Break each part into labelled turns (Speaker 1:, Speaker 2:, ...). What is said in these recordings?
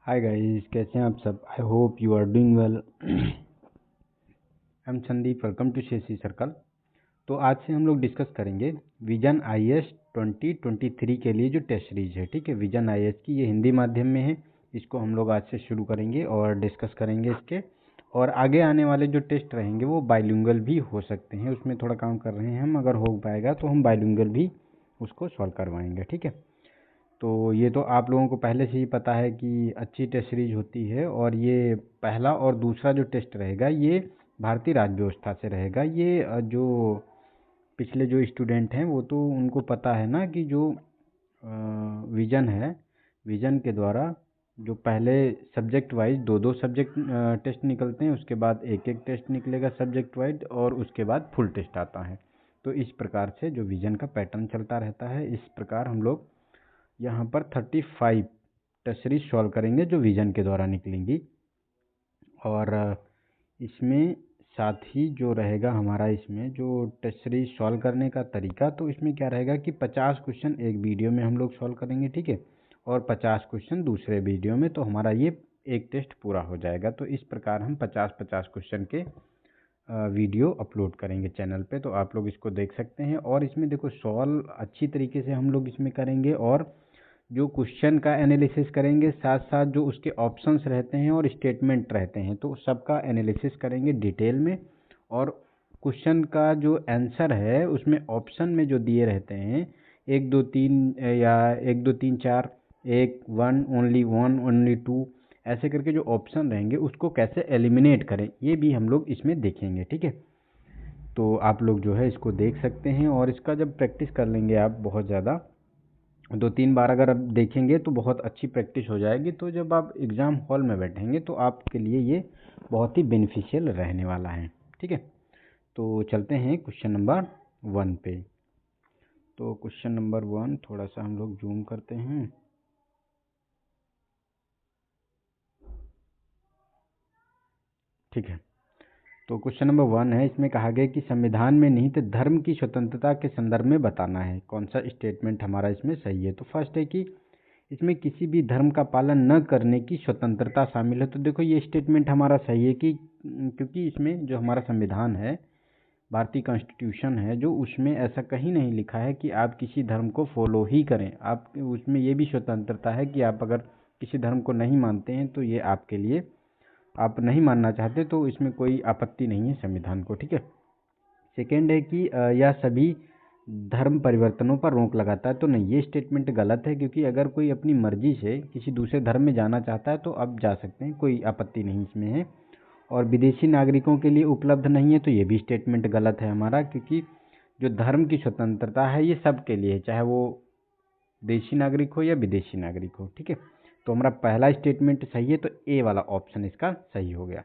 Speaker 1: Hi guys, कैसे हैं आप सब। I hope you are doing well. I am Sandeep, welcome to शेसी सर्कल। तो आज से हम लोग डिस्कस करेंगे विजन आईएएस 2023 के लिए जो टेस्ट सीरीज है। ठीक है, विजन आईएएस की ये हिंदी माध्यम में है। इसको हम लोग आज से शुरू करेंगे और डिस्कस करेंगे इसके। और आगे आने वाले जो टेस्ट रहेंगे वो बाइलिंगुअल भी हो सकते हैं, उसमें थोड़ा काम कर रहे हैं हम। अगर हो पाएगा तो हम बाइलिंगुअल भी उसको सॉल्व करवाएंगे। ठीक है, तो ये तो आप लोगों को पहले से ही पता है कि अच्छी टेस्ट सीरीज होती है। और ये पहला और दूसरा जो टेस्ट रहेगा ये भारतीय राज्य व्यवस्था से रहेगा। ये जो पिछले जो स्टूडेंट हैं वो तो उनको पता है ना कि जो विजन है, विजन के द्वारा जो पहले सब्जेक्ट वाइज दो दो सब्जेक्ट टेस्ट निकलते हैं, उसके बाद एक एक टेस्ट निकलेगा सब्जेक्ट वाइज, और उसके बाद फुल टेस्ट आता है। तो इस प्रकार से जो विजन का पैटर्न चलता रहता है, इस प्रकार हम लोग यहाँ पर 35 टेस्ट सीरीज सॉल्व करेंगे जो विजन के द्वारा निकलेंगी। और इसमें साथ ही जो रहेगा हमारा, इसमें जो टेस्ट सीरीज सॉल्व करने का तरीका, तो इसमें क्या रहेगा कि 50 क्वेश्चन एक वीडियो में हम लोग सॉल्व करेंगे। ठीक है, और 50 क्वेश्चन दूसरे वीडियो में, तो हमारा ये एक टेस्ट पूरा हो जाएगा। तो इस प्रकार हम 50-50 क्वेश्चन के वीडियो अपलोड करेंगे चैनल पे, तो आप लोग इसको देख सकते हैं। और इसमें देखो सॉल्व अच्छी तरीके से हम लोग इसमें करेंगे, और जो क्वेश्चन का एनालिसिस करेंगे, साथ साथ जो उसके ऑप्शंस रहते हैं और स्टेटमेंट रहते हैं, तो सबका एनालिसिस करेंगे डिटेल में। और क्वेश्चन का जो आंसर है उसमें ऑप्शन में जो दिए रहते हैं 1 2 3 या 1 2 3 4, 1 ओनली 2, ऐसे करके जो ऑप्शन रहेंगे उसको कैसे एलिमिनेट करें, ये भी हम लोग इसमें देखेंगे। ठीक है, तो आप लोग जो है इसको देख सकते हैं। और इसका जब प्रैक्टिस कर लेंगे आप बहुत ज़्यादा, 2-3 बार अगर आप देखेंगे तो बहुत अच्छी प्रैक्टिस हो जाएगी। तो जब आप एग्ज़ाम हॉल में बैठेंगे तो आपके लिए ये बहुत ही बेनिफिशियल रहने वाला है। ठीक है, तो चलते हैं क्वेश्चन नंबर 1 पे। तो क्वेश्चन नंबर 1 थोड़ा सा हम लोग जूम करते हैं। ठीक है, तो क्वेश्चन नंबर 1 है, इसमें कहा गया कि संविधान में निहित धर्म की स्वतंत्रता के संदर्भ में बताना है। कौन सा स्टेटमेंट हमारा इसमें सही है। तो फर्स्ट है कि इसमें किसी भी धर्म का पालन न करने की स्वतंत्रता शामिल है। तो देखो ये स्टेटमेंट हमारा सही है कि क्योंकि इसमें जो हमारा संविधान है, भारतीय कॉन्स्टिट्यूशन है, जो उसमें ऐसा कहीं नहीं लिखा है कि आप किसी धर्म को फॉलो ही करें। आप उसमें ये भी स्वतंत्रता है कि आप अगर किसी धर्म को नहीं मानते हैं तो ये आपके लिए, आप नहीं मानना चाहते तो इसमें कोई आपत्ति नहीं है संविधान को। ठीक है, सेकेंड है कि यह सभी धर्म परिवर्तनों पर रोक लगाता है। तो नहीं, ये स्टेटमेंट गलत है, क्योंकि अगर कोई अपनी मर्जी से किसी दूसरे धर्म में जाना चाहता है तो आप जा सकते हैं, कोई आपत्ति नहीं इसमें है। और विदेशी नागरिकों के लिए उपलब्ध नहीं है, तो ये भी स्टेटमेंट गलत है हमारा, क्योंकि जो धर्म की स्वतंत्रता है ये सबके लिए है, चाहे वो देशी नागरिक हो या विदेशी नागरिक हो। ठीक है, तो हमारा पहला स्टेटमेंट सही है, तो ए वाला ऑप्शन इसका सही हो गया।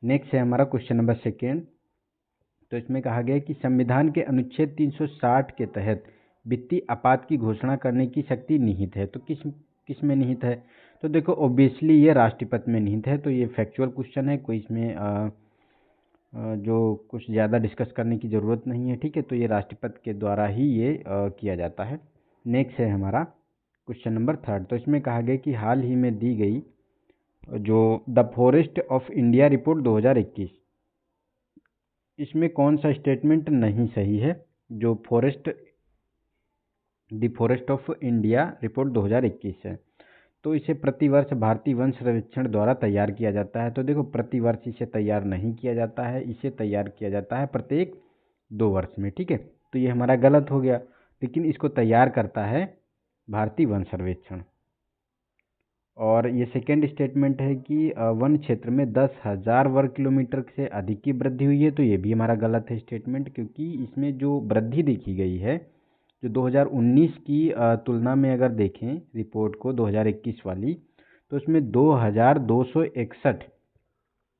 Speaker 1: नेक्स्ट है हमारा क्वेश्चन नंबर 2। तो इसमें कहा गया कि संविधान के अनुच्छेद 360 के तहत वित्तीय आपात की घोषणा करने की शक्ति निहित है। तो किस किस में निहित है। तो देखो ऑब्वियसली ये राष्ट्रपति में निहित है। तो ये फैक्चुअल क्वेश्चन है, कोई इसमें जो कुछ ज़्यादा डिस्कस करने की ज़रूरत नहीं है। ठीक है, तो ये राष्ट्रपति के द्वारा ही ये किया जाता है। नेक्स्ट है हमारा क्वेश्चन नंबर 3। तो इसमें कहा गया कि हाल ही में दी गई जो the forest of India report 2021, इसमें कौन सा स्टेटमेंट नहीं सही है। जो the forest of India report 2021 है, तो इसे प्रतिवर्ष भारतीय वन सर्वेक्षण द्वारा तैयार किया जाता है। तो देखो प्रतिवर्ष इसे तैयार नहीं किया जाता है, इसे तैयार किया जाता है प्रत्येक 2 वर्ष में। ठीक है, तो ये हमारा गलत हो गया, लेकिन इसको तैयार करता है भारतीय वन सर्वेक्षण। और ये सेकेंड स्टेटमेंट है कि वन क्षेत्र में 10,000 वर्ग किलोमीटर से अधिक की वृद्धि हुई है। तो ये भी हमारा गलत है स्टेटमेंट, क्योंकि इसमेमें जो वृद्धि देखी गई है, जो 2019 की तुलना में अगर देखें रिपोर्ट को 2021 वाली, तो उसमें 2,261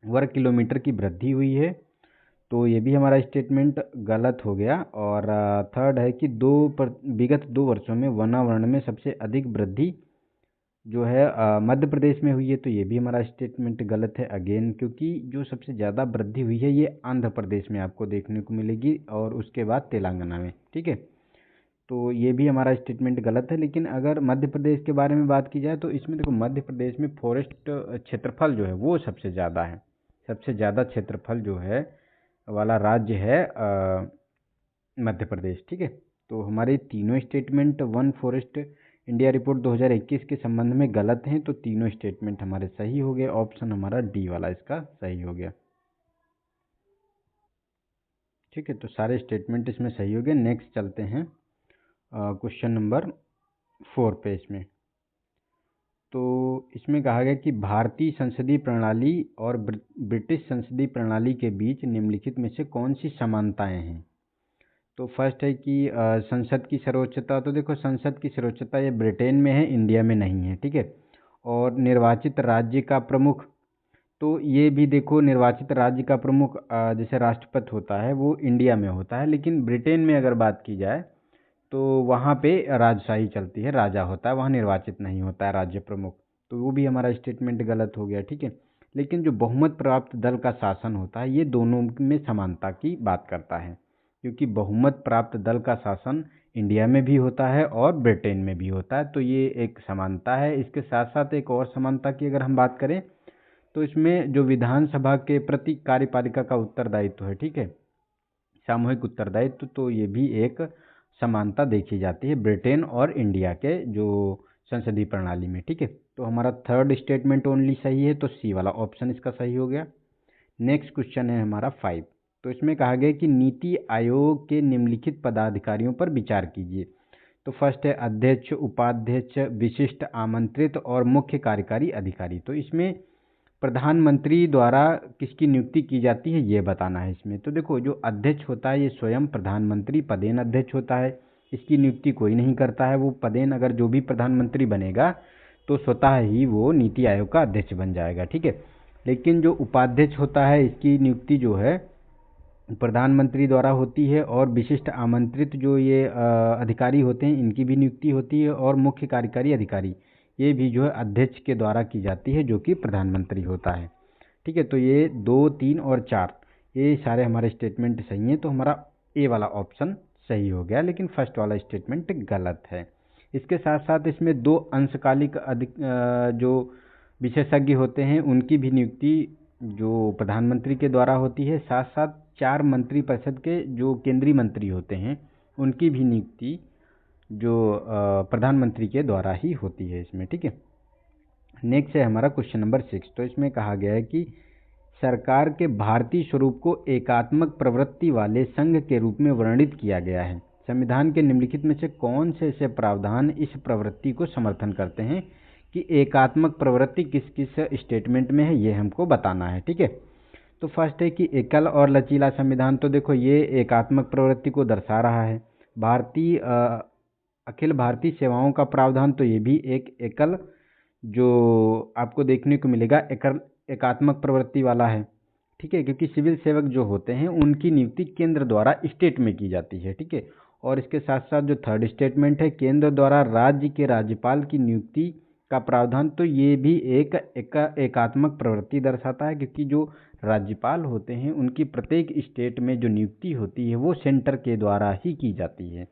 Speaker 1: वर्ग किलोमीटर की वृद्धि हुई है। तो ये भी हमारा स्टेटमेंट गलत हो गया। और थर्ड है कि विगत 2 वर्षों में वनावरण में सबसे अधिक वृद्धि जो है मध्य प्रदेश में हुई है। तो ये भी हमारा स्टेटमेंट गलत है अगेन, क्योंकि जो सबसे ज़्यादा वृद्धि हुई है ये आंध्र प्रदेश में आपको देखने को मिलेगी, और उसके बाद तेलंगाना में। ठीक है, तो ये भी हमारा स्टेटमेंट गलत है। लेकिन अगर मध्य प्रदेश के बारे में बात की जाए तो इसमें देखो मध्य प्रदेश में फॉरेस्ट क्षेत्रफल जो है वो सबसे ज़्यादा है। सबसे ज़्यादा क्षेत्रफल जो है वाला राज्य है मध्य प्रदेश। ठीक है, तो हमारे तीनों statement one forest India report 2021 के संबंध में गलत हैं, तो तीनों स्टेटमेंट हमारे सही हो गए। ऑप्शन हमारा डी वाला इसका सही हो गया। ठीक है, तो सारे स्टेटमेंट इसमें सही हो गए। नेक्स्ट चलते हैं क्वेश्चन नंबर 4 पे। इसमें तो इसमें कहा गया कि भारतीय संसदीय प्रणाली और ब्रिटिश संसदीय प्रणाली के बीच निम्नलिखित में से कौन सी समानताएं हैं। तो फर्स्ट है कि संसद की सर्वोच्चता। तो देखो संसद की सर्वोच्चता ये ब्रिटेन में है, इंडिया में नहीं है। ठीक है, और निर्वाचित राज्य का प्रमुख, तो ये भी देखो निर्वाचित राज्य का प्रमुख जैसे राष्ट्रपति होता है वो इंडिया में होता है, लेकिन ब्रिटेन में अगर बात की जाए तो वहाँ पे राजशाही चलती है, राजा होता है, वहाँ निर्वाचित नहीं होता है राज्य प्रमुख। तो वो भी हमारा स्टेटमेंट गलत हो गया। ठीक है, लेकिन जो बहुमत प्राप्त दल का शासन होता है ये दोनों में समानता की बात करता है, क्योंकि बहुमत प्राप्त दल का शासन इंडिया में भी होता है और ब्रिटेन में भी होता है, तो ये एक समानता है। इसके साथ साथ एक और समानता की अगर हम बात करें तो इसमें जो विधानसभा के प्रति कार्यपालिका का उत्तरदायित्व है, ठीक है, सामूहिक उत्तरदायित्व, तो ये भी एक समानता देखी जाती है ब्रिटेन और इंडिया के जो संसदीय प्रणाली में। ठीक है, तो हमारा थर्ड स्टेटमेंट ओनली सही है, तो सी वाला ऑप्शन इसका सही हो गया। नेक्स्ट क्वेश्चन है हमारा 5। तो इसमें कहा गया कि नीति आयोग के निम्नलिखित पदाधिकारियों पर विचार कीजिए। तो फर्स्ट है अध्यक्ष, उपाध्यक्ष, विशिष्ट आमंत्रित और मुख्य कार्यकारी अधिकारी। तो इसमें प्रधानमंत्री द्वारा किसकी नियुक्ति की जाती है ये बताना है इसमें। तो देखो जो अध्यक्ष होता है ये स्वयं प्रधानमंत्री पदेन अध्यक्ष होता है, इसकी नियुक्ति कोई नहीं करता है। वो पदेन अगर जो भी प्रधानमंत्री बनेगा तो स्वतः ही वो नीति आयोग का अध्यक्ष बन जाएगा। ठीक है, लेकिन जो उपाध्यक्ष होता है इसकी नियुक्ति जो है प्रधानमंत्री द्वारा होती है, और विशिष्ट आमंत्रित जो ये अधिकारी होते हैं इनकी भी नियुक्ति होती है, और मुख्य कार्यकारी अधिकारी ये भी जो है अध्यक्ष के द्वारा की जाती है जो कि प्रधानमंत्री होता है। ठीक है, तो ये 2, 3 और 4 ये सारे हमारे स्टेटमेंट सही हैं, तो हमारा ए वाला ऑप्शन सही हो गया, लेकिन फर्स्ट वाला स्टेटमेंट गलत है। इसके साथ साथ इसमें 2 अंशकालिक जो विशेषज्ञ होते हैं उनकी भी नियुक्ति जो प्रधानमंत्री के द्वारा होती है। साथ साथ 4 मंत्रिपरिषद के जो केंद्रीय मंत्री होते हैं उनकी भी नियुक्ति जो प्रधानमंत्री के द्वारा ही होती है इसमें। ठीक है, नेक्स्ट है हमारा क्वेश्चन नंबर 6। तो इसमें कहा गया है कि सरकार के भारतीय स्वरूप को एकात्मक प्रवृत्ति वाले संघ के रूप में वर्णित किया गया है। संविधान के निम्नलिखित में से कौन से ऐसे प्रावधान इस प्रवृत्ति को समर्थन करते हैं कि एकात्मक प्रवृत्ति किस किस स्टेटमेंट में है ये हमको बताना है। ठीक है, तो फर्स्ट है कि एकल और लचीला संविधान। तो देखो ये एकात्मक प्रवृत्ति को दर्शा रहा है। भारतीय अखिल भारतीय सेवाओं का प्रावधान, तो ये भी एक एकल जो आपको देखने को मिलेगा एकात्मक प्रवृत्ति वाला है। ठीक है, क्योंकि सिविल सेवक जो होते हैं उनकी नियुक्ति केंद्र द्वारा स्टेट में की जाती है। ठीक है, और इसके साथ साथ जो थर्ड स्टेटमेंट है केंद्र द्वारा राज्य के राज्यपाल की नियुक्ति का प्रावधान, तो ये भी एक एकात्मक प्रवृत्ति दर्शाता है, क्योंकि जो राज्यपाल होते हैं उनकी प्रत्येक स्टेट में जो नियुक्ति होती है वो सेंटर के द्वारा ही की जाती है।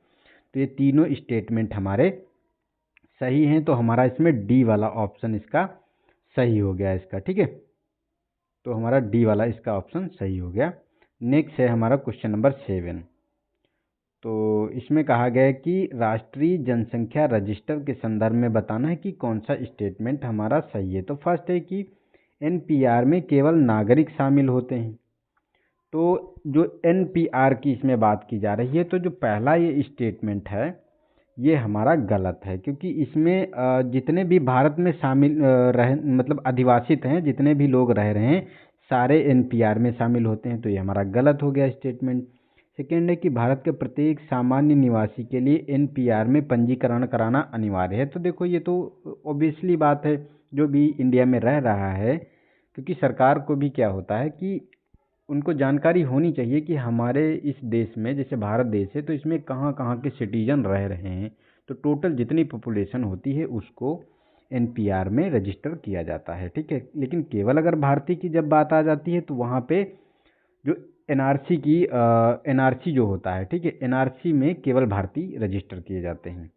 Speaker 1: तो ये तीनों स्टेटमेंट हमारे सही हैं, तो हमारा इसमें डी वाला ऑप्शन इसका सही हो गया इसका। ठीक है, तो हमारा डी वाला इसका ऑप्शन सही हो गया। नेक्स्ट है हमारा क्वेश्चन नंबर 7। तो इसमें कहा गया है कि राष्ट्रीय जनसंख्या रजिस्टर के संदर्भ में बताना है कि कौन सा स्टेटमेंट हमारा सही है। तो फर्स्ट है कि एनपीआर में केवल नागरिक शामिल होते हैं। तो जो एनपीआर की इसमें बात की जा रही है, तो जो पहला ये स्टेटमेंट है ये हमारा गलत है, क्योंकि इसमें जितने भी भारत में शामिल मतलब अधिवासित हैं, जितने भी लोग रह रहे हैं सारे एनपीआर में शामिल होते हैं, तो ये हमारा गलत हो गया स्टेटमेंट। सेकेंड है कि भारत के प्रत्येक सामान्य निवासी के लिए एनपीआर में पंजीकरण कराना अनिवार्य है। तो देखो ये तो ऑब्वियसली बात है, जो भी इंडिया में रह रहा है, क्योंकि सरकार को भी क्या होता है कि उनको जानकारी होनी चाहिए कि हमारे इस देश में, जैसे भारत देश है, तो इसमें कहाँ कहाँ के सिटीजन रह रहे हैं, तो टोटल जितनी पॉपुलेशन होती है उसको एनपीआर में रजिस्टर किया जाता है। ठीक है, लेकिन केवल अगर भारतीय की जब बात आ जाती है तो वहाँ पे जो एनआरसी की एनआरसी जो होता है, ठीक है, एनआरसी में केवल भारतीय रजिस्टर किए जाते हैं,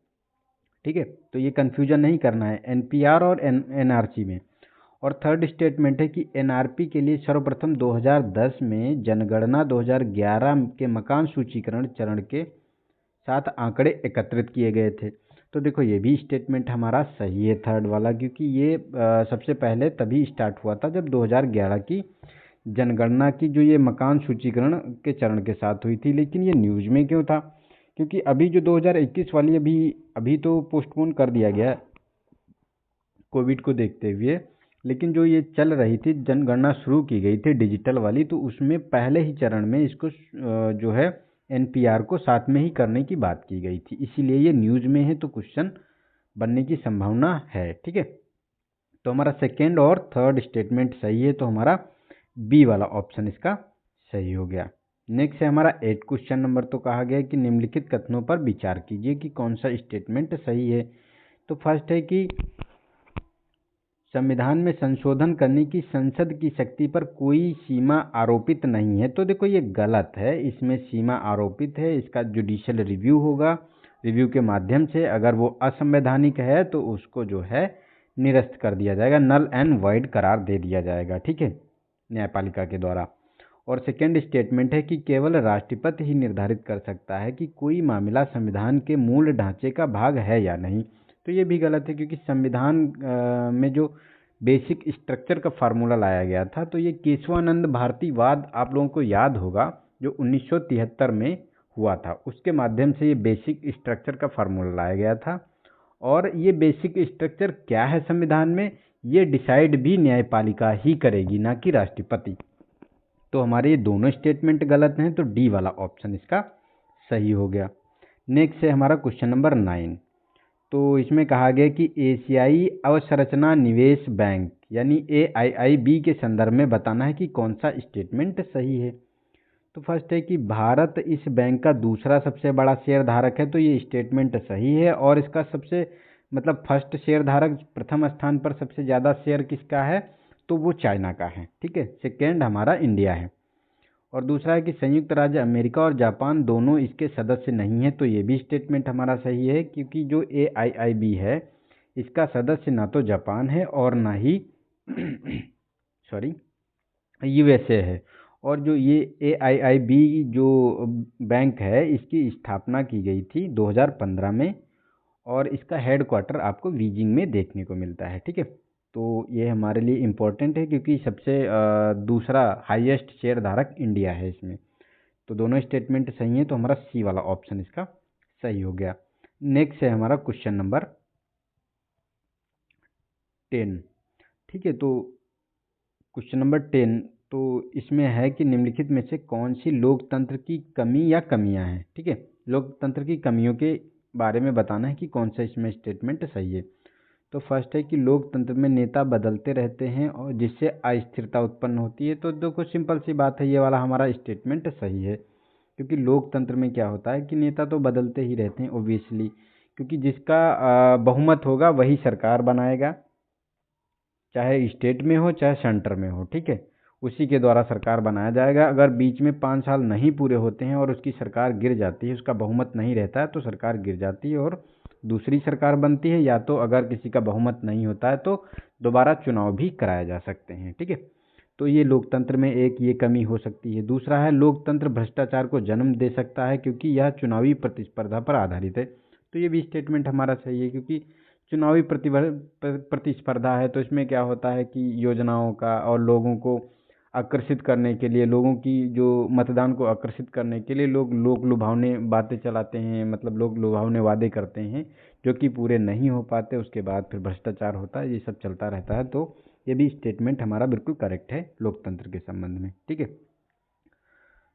Speaker 1: ठीक है। तो ये कन्फ्यूजन नहीं करना है एनपीआर और एनआरसी में। और थर्ड स्टेटमेंट है कि एनआरपी के लिए सर्वप्रथम 2010 में जनगणना 2011 के मकान सूचीकरण चरण के साथ आंकड़े एकत्रित किए गए थे। तो देखो ये भी स्टेटमेंट हमारा सही है थर्ड वाला, क्योंकि ये सबसे पहले तभी स्टार्ट हुआ था जब 2011 की जनगणना की जो ये मकान सूचीकरण के चरण के साथ हुई थी। लेकिन ये न्यूज़ में क्यों था? क्योंकि अभी जो 2021 वाली अभी तो पोस्टपोन कर दिया गया कोविड को देखते हुए, लेकिन जो ये चल रही थी जनगणना शुरू की गई थी डिजिटल वाली, तो उसमें पहले ही चरण में इसको जो है एनपीआर को साथ में ही करने की बात की गई थी, इसीलिए ये न्यूज़ में है, तो क्वेश्चन बनने की संभावना है, ठीक है। तो हमारा सेकेंड और थर्ड स्टेटमेंट सही है, तो हमारा बी वाला ऑप्शन इसका सही हो गया। नेक्स्ट है हमारा 8 क्वेश्चन नंबर। तो कहा गया कि निम्नलिखित कथनों पर विचार कीजिए कि कौन सा स्टेटमेंट सही है। तो फर्स्ट है कि संविधान में संशोधन करने की संसद की शक्ति पर कोई सीमा आरोपित नहीं है। तो देखो ये गलत है, इसमें सीमा आरोपित है, इसका जुडिशियल रिव्यू होगा, रिव्यू के माध्यम से अगर वो असंवैधानिक है तो उसको जो है निरस्त कर दिया जाएगा, नल एंड वॉइड करार दे दिया जाएगा, ठीक है, न्यायपालिका के द्वारा। और सेकेंड स्टेटमेंट है कि केवल राष्ट्रपति ही निर्धारित कर सकता है कि कोई मामला संविधान के मूल ढांचे का भाग है या नहीं। तो ये भी गलत है, क्योंकि संविधान में जो बेसिक स्ट्रक्चर का फार्मूला लाया गया था, तो ये केशवानंद भारतीवाद आप लोगों को याद होगा जो 1973 में हुआ था, उसके माध्यम से ये बेसिक स्ट्रक्चर का फार्मूला लाया गया था। और ये बेसिक स्ट्रक्चर क्या है संविधान में, ये डिसाइड भी न्यायपालिका ही करेगी, ना कि राष्ट्रपति। तो हमारे ये दोनों स्टेटमेंट गलत हैं, तो डी वाला ऑप्शन इसका सही हो गया। नेक्स्ट है हमारा क्वेश्चन नंबर 9। तो इसमें कहा गया कि एशियाई अवसंरचना निवेश बैंक यानी AIIB के संदर्भ में बताना है कि कौन सा स्टेटमेंट सही है। तो फर्स्ट है कि भारत इस बैंक का दूसरा सबसे बड़ा शेयर धारक है, तो ये स्टेटमेंट सही है। और इसका सबसे मतलब फर्स्ट शेयर धारक, प्रथम स्थान पर सबसे ज़्यादा शेयर किसका है, तो वो चाइना का है, ठीक है। सेकेंड हमारा इंडिया है। और दूसरा है कि संयुक्त राज्य अमेरिका और जापान दोनों इसके सदस्य नहीं है, तो ये भी स्टेटमेंट हमारा सही है, क्योंकि जो AIIB है इसका सदस्य ना तो जापान है और ना ही सॉरी USA है। और जो ये AIIB जो बैंक है इसकी स्थापना की गई थी 2015 में, और इसका हेड क्वार्टर आपको बीजिंग में देखने को मिलता है, ठीक है। तो ये हमारे लिए इम्पोर्टेंट है, क्योंकि सबसे दूसरा हाईएस्ट शेयर धारक इंडिया है इसमें। तो दोनों स्टेटमेंट सही हैं, तो हमारा सी वाला ऑप्शन इसका सही हो गया। नेक्स्ट है हमारा क्वेश्चन नंबर 10, ठीक है। तो क्वेश्चन नंबर 10, तो इसमें है कि निम्नलिखित में से कौन सी लोकतंत्र की कमी या कमियां हैं, ठीक है। लोकतंत्र की कमियों के बारे में बताना है कि कौन सा इसमें स्टेटमेंट सही है। तो फर्स्ट है कि लोकतंत्र में नेता बदलते रहते हैं और जिससे अस्थिरता उत्पन्न होती है। तो देखो सिंपल सी बात है, ये वाला हमारा स्टेटमेंट सही है, क्योंकि लोकतंत्र में क्या होता है कि नेता तो बदलते ही रहते हैं ओबियसली, क्योंकि जिसका बहुमत होगा वही सरकार बनाएगा, चाहे स्टेट में हो चाहे सेंटर में हो, ठीक है, उसी के द्वारा सरकार बनाया जाएगा। अगर बीच में 5 साल नहीं पूरे होते हैं और उसकी सरकार गिर जाती है, उसका बहुमत नहीं रहता है, तो सरकार गिर जाती है और दूसरी सरकार बनती है, या तो अगर किसी का बहुमत नहीं होता है तो दोबारा चुनाव भी कराए जा सकते हैं, ठीक है। तो ये लोकतंत्र में एक ये कमी हो सकती है। दूसरा है लोकतंत्र भ्रष्टाचार को जन्म दे सकता है, क्योंकि यह चुनावी प्रतिस्पर्धा पर आधारित है। तो ये भी स्टेटमेंट हमारा सही है, क्योंकि चुनावी प्रतिस्पर्धा है, तो इसमें क्या होता है कि योजनाओं का और लोगों को आकर्षित करने के लिए, लोगों की जो मतदान को आकर्षित करने के लिए लोग लुभावने बातें चलाते हैं, मतलब लोग लुभावने वादे करते हैं जो कि पूरे नहीं हो पाते, उसके बाद फिर भ्रष्टाचार होता है, ये सब चलता रहता है। तो ये भी स्टेटमेंट हमारा बिल्कुल करेक्ट है लोकतंत्र के संबंध में, ठीक है।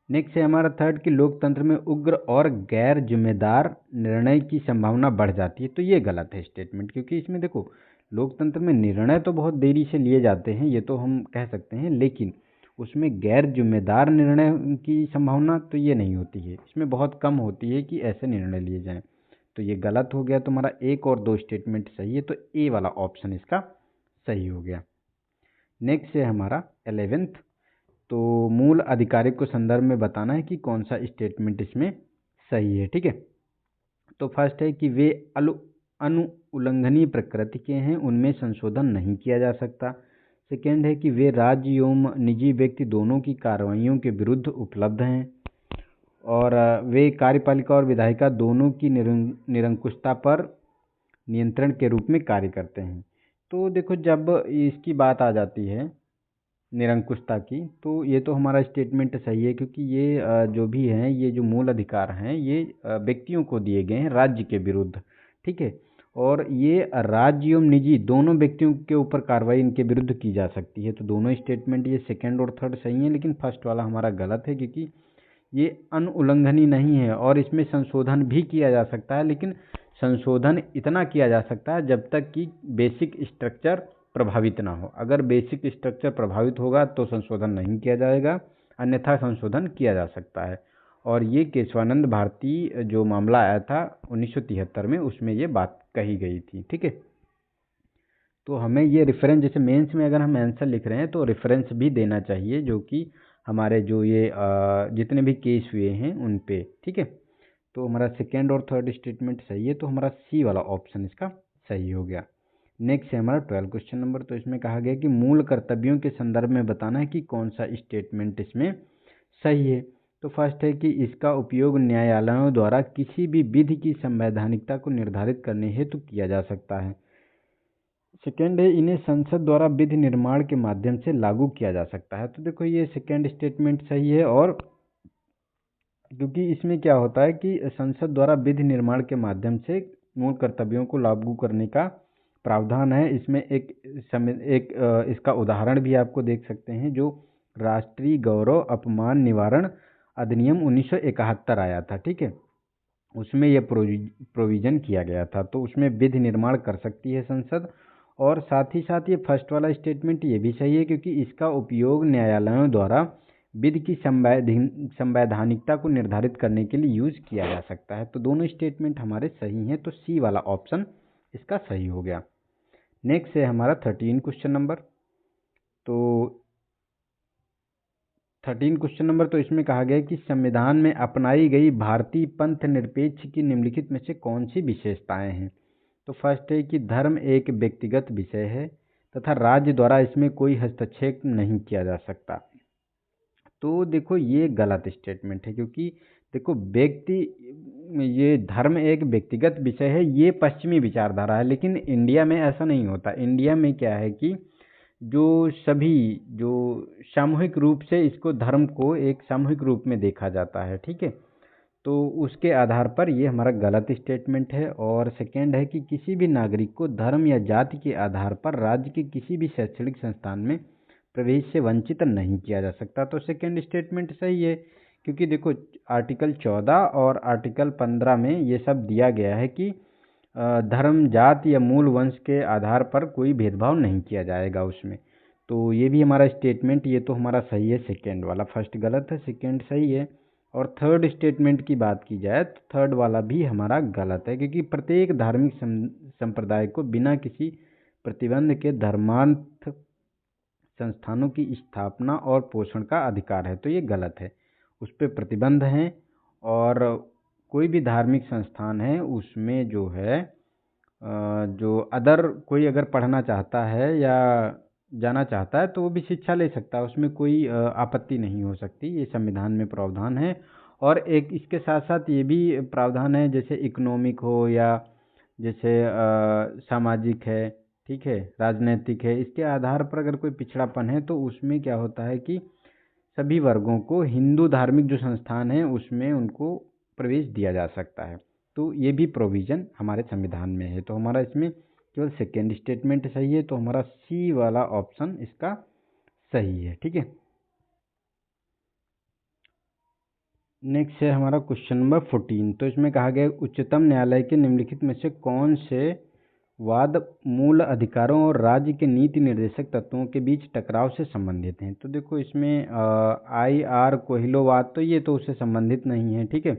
Speaker 1: नेक्स्ट है हमारा थर्ड कि लोकतंत्र में उग्र और गैर जिम्मेदार निर्णय की संभावना बढ़ जाती है। तो ये गलत है स्टेटमेंट, क्योंकि इसमें देखो लोकतंत्र में निर्णय तो बहुत देरी से लिए जाते हैं, ये तो हम कह सकते हैं, लेकिन उसमें गैर जिम्मेदार निर्णय की संभावना तो ये नहीं होती है, इसमें बहुत कम होती है कि ऐसे निर्णय लिए जाएं। तो ये गलत हो गया, तो हमारा एक और दो स्टेटमेंट सही है, तो ए वाला ऑप्शन इसका सही हो गया। नेक्स्ट है हमारा 11th तो मूल अधिकारों को संदर्भ में बताना है कि कौन सा स्टेटमेंट इसमें सही है। ठीक है, तो फर्स्ट है कि वे अनुउल्लंघनीय प्रकृति के हैं, उनमें संशोधन नहीं किया जा सकता। सेकेंड है कि वे राज्य एवं निजी व्यक्ति दोनों की कार्रवाइयों के विरुद्ध उपलब्ध हैं, और वे कार्यपालिका और विधायिका दोनों की निरंकुशता पर नियंत्रण के रूप में कार्य करते हैं। तो देखो, जब इसकी बात आ जाती है निरंकुशता की, तो ये तो हमारा स्टेटमेंट सही है, क्योंकि ये जो भी हैं, ये जो मूल अधिकार हैं, ये व्यक्तियों को दिए गए हैं राज्य के विरुद्ध। ठीक है, और ये राज्य एवं निजी दोनों व्यक्तियों के ऊपर कार्रवाई इनके विरुद्ध की जा सकती है। तो दोनों स्टेटमेंट, ये सेकंड और थर्ड सही है, लेकिन फर्स्ट वाला हमारा गलत है, क्योंकि ये अनुउल्लंघनीय नहीं है और इसमें संशोधन भी किया जा सकता है, लेकिन संशोधन इतना किया जा सकता है जब तक कि बेसिक स्ट्रक्चर प्रभावित ना हो। अगर बेसिक स्ट्रक्चर प्रभावित होगा तो संशोधन नहीं किया जाएगा, अन्यथा संशोधन किया जा सकता है। और ये केशवानंद भारती जो मामला आया था 1973 में, उसमें ये बात कही गई थी। ठीक है, तो हमें ये रेफरेंस, जैसे मेंस में अगर हम आंसर लिख रहे हैं तो रेफरेंस भी देना चाहिए, जो कि हमारे जो ये जितने भी केस हुए हैं उन पे। ठीक है, तो हमारा सेकेंड और थर्ड स्टेटमेंट सही है, तो हमारा सी वाला ऑप्शन इसका सही हो गया। नेक्स्ट है हमारा 12 क्वेश्चन नंबर। तो इसमें कहा गया कि मूल कर्तव्यों के संदर्भ में बताना है कि कौन सा स्टेटमेंट इसमें सही है। तो फर्स्ट है कि इसका उपयोग न्यायालयों द्वारा किसी भी विधि की संवैधानिकता को निर्धारित करने हेतु किया जा सकता है। सेकेंड है, इन्हें संसद द्वारा विधि निर्माण के माध्यम से लागू किया जा सकता है। तो देखो, ये सेकेंड स्टेटमेंट सही है, और क्योंकि इसमें क्या होता है कि संसद द्वारा विधि निर्माण के माध्यम से मूल कर्तव्यों को लागू करने का प्रावधान है। इसमें एक इसका उदाहरण भी आपको देख सकते हैं, जो राष्ट्रीय गौरव अपमान निवारण अधिनियम 1971 आया था। ठीक है, उसमें यह प्रोविजन किया गया था, तो उसमें विधि निर्माण कर सकती है संसद। और साथ ही साथ ये फर्स्ट वाला स्टेटमेंट ये भी सही है, क्योंकि इसका उपयोग न्यायालयों द्वारा विधि की संवैधानिकता को निर्धारित करने के लिए यूज किया जा सकता है। तो दोनों स्टेटमेंट हमारे सही हैं, तो सी वाला ऑप्शन इसका सही हो गया। नेक्स्ट है हमारा 13 क्वेश्चन नंबर। तो 13 क्वेश्चन नंबर, तो इसमें कहा गया है कि संविधान में अपनाई गई भारतीय पंथ निरपेक्ष की निम्नलिखित में से कौन सी विशेषताएं हैं। तो फर्स्ट है कि धर्म एक व्यक्तिगत विषय है तथा राज्य द्वारा इसमें कोई हस्तक्षेप नहीं किया जा सकता। तो देखो, ये गलत स्टेटमेंट है, क्योंकि देखो, ये धर्म एक व्यक्तिगत विषय है, ये पश्चिमी विचारधारा है, लेकिन इंडिया में ऐसा नहीं होता। इंडिया में क्या है कि जो सामूहिक रूप से इसको, धर्म को एक सामूहिक रूप में देखा जाता है। ठीक है, तो उसके आधार पर ये हमारा गलत स्टेटमेंट है। और सेकेंड है कि किसी भी नागरिक को धर्म या जाति के आधार पर राज्य के किसी भी शैक्षणिक संस्थान में प्रवेश से वंचित नहीं किया जा सकता। तो सेकेंड स्टेटमेंट सही है, क्योंकि देखो, आर्टिकल 14 और आर्टिकल 15 में ये सब दिया गया है कि धर्म, जाति या मूल वंश के आधार पर कोई भेदभाव नहीं किया जाएगा उसमें। तो ये भी हमारा स्टेटमेंट, ये तो हमारा सही है सेकेंड वाला। फर्स्ट गलत है, सेकेंड सही है। और थर्ड स्टेटमेंट की बात की जाए तो थर्ड वाला भी हमारा गलत है, क्योंकि प्रत्येक धार्मिक संप्रदाय को बिना किसी प्रतिबंध के धर्मांध संस्थानों की स्थापना और पोषण का अधिकार है। तो ये गलत है, उस पर प्रतिबंध हैं। और कोई भी धार्मिक संस्थान है उसमें जो है जो अदर कोई अगर पढ़ना चाहता है या जाना चाहता है तो वो भी शिक्षा ले सकता है, उसमें कोई आपत्ति नहीं हो सकती। ये संविधान में प्रावधान है। और एक इसके साथ साथ ये भी प्रावधान है, जैसे इकोनॉमिक हो या जैसे सामाजिक है, ठीक है, राजनीतिक है, इसके आधार पर अगर कोई पिछड़ापन है तो उसमें क्या होता है कि सभी वर्गों को हिंदू धार्मिक जो संस्थान है उसमें उनको प्रवेश दिया जा सकता है। तो ये भी प्रोविज़न हमारे संविधान में है। तो हमारा इसमें केवल सेकेंड स्टेटमेंट सही है, तो हमारा सी वाला ऑप्शन इसका सही है। ठीक है, नेक्स्ट है हमारा क्वेश्चन नंबर 14। तो इसमें कहा गया उच्चतम न्यायालय के निम्नलिखित में से कौन से वाद मूल अधिकारों और राज्य के नीति निर्देशक तत्वों के बीच टकराव से संबंधित हैं। तो देखो, इसमें IR कोहिलो वाद, तो ये तो उससे संबंधित नहीं है। ठीक है,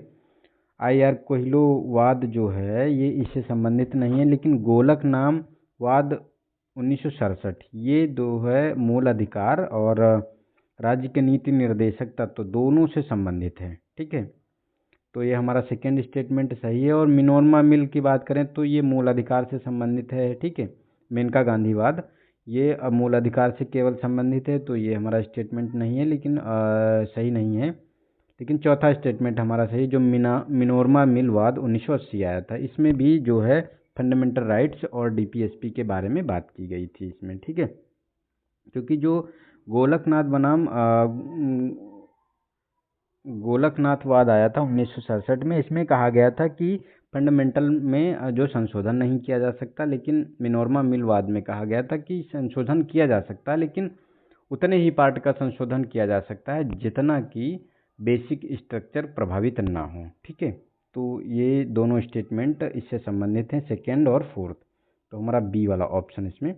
Speaker 1: IR कोहिलो वाद जो है ये इससे संबंधित नहीं है, लेकिन गोलकनाम वाद 1967, ये दो है मूल अधिकार और राज्य के नीति निर्देशक तत्व दोनों से संबंधित है। ठीक है, तो ये हमारा सेकेंड स्टेटमेंट सही है। और मिनोरमा मिल की बात करें तो ये मूल अधिकार से संबंधित है। ठीक है, मेनका गांधीवाद ये अब मूल अधिकार से केवल संबंधित है, तो ये हमारा स्टेटमेंट नहीं है, लेकिन सही नहीं है। लेकिन चौथा स्टेटमेंट हमारा सही, जो मिनोरमा मिलवाद 1980 आया था, इसमें भी जो है फंडामेंटल राइट्स और डीपीएसपी के बारे में बात की गई थी इसमें। ठीक है, क्योंकि जो गोलकनाथ बनाम गोलकनाथवाद आया था 1967 में, इसमें कहा गया था कि फंडामेंटल में जो संशोधन नहीं किया जा सकता, लेकिन मिनोरमा मिलवाद में कहा गया था कि संशोधन किया जा सकता है, लेकिन उतने ही पार्ट का संशोधन किया जा सकता है जितना कि बेसिक स्ट्रक्चर प्रभावित ना हो। ठीक है, तो ये दोनों स्टेटमेंट इससे संबंधित हैं, सेकेंड और फोर्थ। तो हमारा बी वाला ऑप्शन इसमें